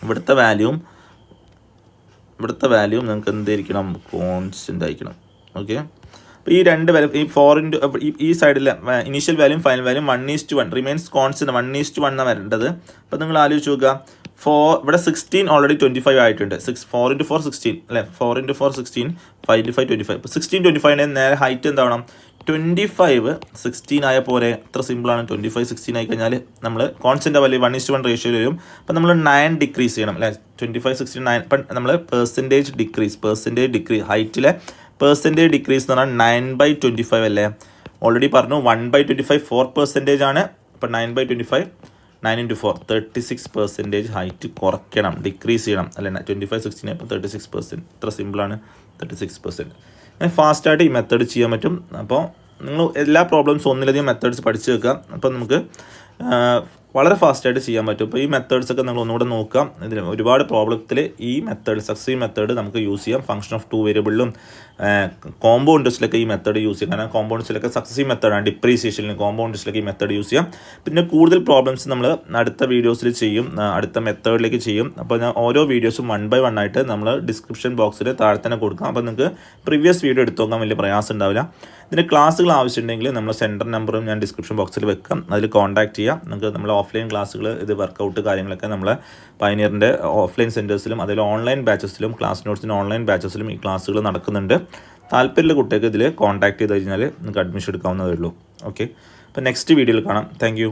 ഇവിടുത്തെ വാല്യൂം നിങ്ങൾക്ക് എന്തായിരിക്കണം? കോൺസ്റ്റൻ്റ് ആയിരിക്കണം. ഓക്കെ, അപ്പോൾ ഈ 2 വാല്യൂ, ഈ 4 ഈ സൈഡിലെ ഇനീഷ്യൽ വാല്യൂം ഫൈനൽ വാല്യൂം 1:1 റിമെയിൻസ് കോൺസ്റ്റൻ്റ്. 1:1 ആണ് വരേണ്ടത്. അപ്പോൾ നിങ്ങൾ ആലോചിച്ച് നോക്കുക, 4 ഇവിടെ 16 ഓൾറെഡി 25 ആയിട്ടുണ്ട്. 4 × 4 16 അല്ലേ. 4 × 4 16, 5 × 5 25. ഇപ്പോൾ 16 25 നേരെ ഹൈറ്റ് എന്താവണം? 25 16 ആയ പോലെ. എത്ര സിമ്പിളാണ്. 25 16 ആയി കഴിഞ്ഞാൽ നമ്മൾ കോൺസ്റ്റൻ്റ് വാല്യൂ 1:1 റേഷ്യോയിൽ വരും. അപ്പോൾ നമ്മൾ 9 ഡിക്രീസ് ചെയ്യണം അല്ലേ. 25 16 9. ഇപ്പം നമ്മൾ പെർസെൻറ്റേജ് ഡിക്രീസ് ഹൈറ്റിലെ പെർസെൻറ്റേജ് ഡിക്രീസ് എന്ന് പറഞ്ഞാൽ 9/25 അല്ലേ. ഓൾറെഡി പറഞ്ഞു 1/25 4% ആണ്. അപ്പോൾ 9/25 9 × 4 36% ഹൈറ്റ് കുറയ്ക്കണം, ഡിക്രീസ് ചെയ്യണം അല്ലെ. 25 16 അപ്പോൾ 36%. ഇത്ര സിമ്പിളാണ് 36%. അങ്ങനെ ഫാസ്റ്റായിട്ട് ഈ മെത്തേഡ് ചെയ്യാൻ പറ്റും. അപ്പോൾ നിങ്ങൾ എല്ലാ പ്രോബ്ലംസും ഒന്നിലധികം മെത്തേഡ്സ് പഠിച്ചു വെക്കുക. അപ്പോൾ നമുക്ക് വളരെ ഫാസ്റ്റായിട്ട് ചെയ്യാൻ പറ്റും. അപ്പോൾ ഈ മെത്തേഡ്സൊക്കെ നിങ്ങൾ ഒന്നുകൂടെ നോക്കാം. ഇതിന് ഒരുപാട് പ്രോബ്ലത്തിൽ ഈ മെത്തേഡ് സക്സീവ് മെത്തേഡ് നമുക്ക് യൂസ് ചെയ്യാം. ഫംഗ്ഷൻ ഓഫ് 2 വേരിയബിളിലും കോമ്പൗണ്ട് ടെസ്റ്റിലൊക്കെ ഈ മെത്തേഡ് യൂസ് ചെയ്യാം. കാരണം കോമ്പൗണ്ട് ടെസ്റ്റിലൊക്കെ സക്സീവ് മെത്തേഡാണ്. ഡിപ്രീസിയേഷനിലും കോമ്പൗണ്ട് ടെസ്റ്റിലൊക്കെ ഈ മെത്തേഡ് യൂസ് ചെയ്യാം. പിന്നെ കൂടുതൽ പ്രോബ്ലംസ് നമ്മൾ അടുത്ത വീഡിയോസിൽ ചെയ്യും, അടുത്ത മെത്തേഡിലേക്ക് ചെയ്യും. അപ്പോൾ ഞാൻ ഓരോ വീഡിയോസും 1 by 1 ആയിട്ട് നമ്മൾ ഡിസ്ക്രിപ്ഷൻ ബോക്സിൽ താഴെ തന്നെ കൊടുക്കാം. അപ്പോൾ നിങ്ങൾക്ക് പ്രീവിയസ് വീഡിയോ എടുത്ത് നോക്കാൻ വലിയ പ്രയാസം ഉണ്ടാവില്ല. ഇതിൻ്റെ ക്ലാസ്സുകൾ ആവശ്യമുണ്ടെങ്കിൽ നമ്മൾ സെൻറ്റർ നമ്പറും ഞാൻ ഡിസ്ക്രിപ്ഷൻ ബോക്സിൽ വെക്കാം, അതിൽ കോൺടാക്ട് ചെയ്യാം. നിങ്ങൾക്ക് നമ്മൾ ഓഫ്ലൈൻ ക്ലാസ്സുകൾ ഇത് വർക്കൗട്ട് കാര്യങ്ങളൊക്കെ നമ്മളെ പയനിയറിൻ്റെ ഓഫ്ലൈൻ സെൻറ്റേഴ്സിലും അതുപോലെ ഓൺലൈൻ ബാച്ചസിലും ക്ലാസ് നോട്ട്സിൻ്റെ ഓൺലൈൻ ബാച്ചസിലും ഈ ക്ലാസ്സുകൾ നടക്കുന്നുണ്ട്. താല്പര്യമുള്ള കുട്ടികൾക്ക് ഇതിൽ കോൺടാക്ട് ചെയ്ത് കഴിഞ്ഞാൽ നിങ്ങൾക്ക് അഡ്മിഷൻ എടുക്കാവുന്നതേ ഉള്ളൂ. ഓക്കെ, അപ്പോൾ നെക്സ്റ്റ് വീഡിയോയിൽ കാണാം. താങ്ക്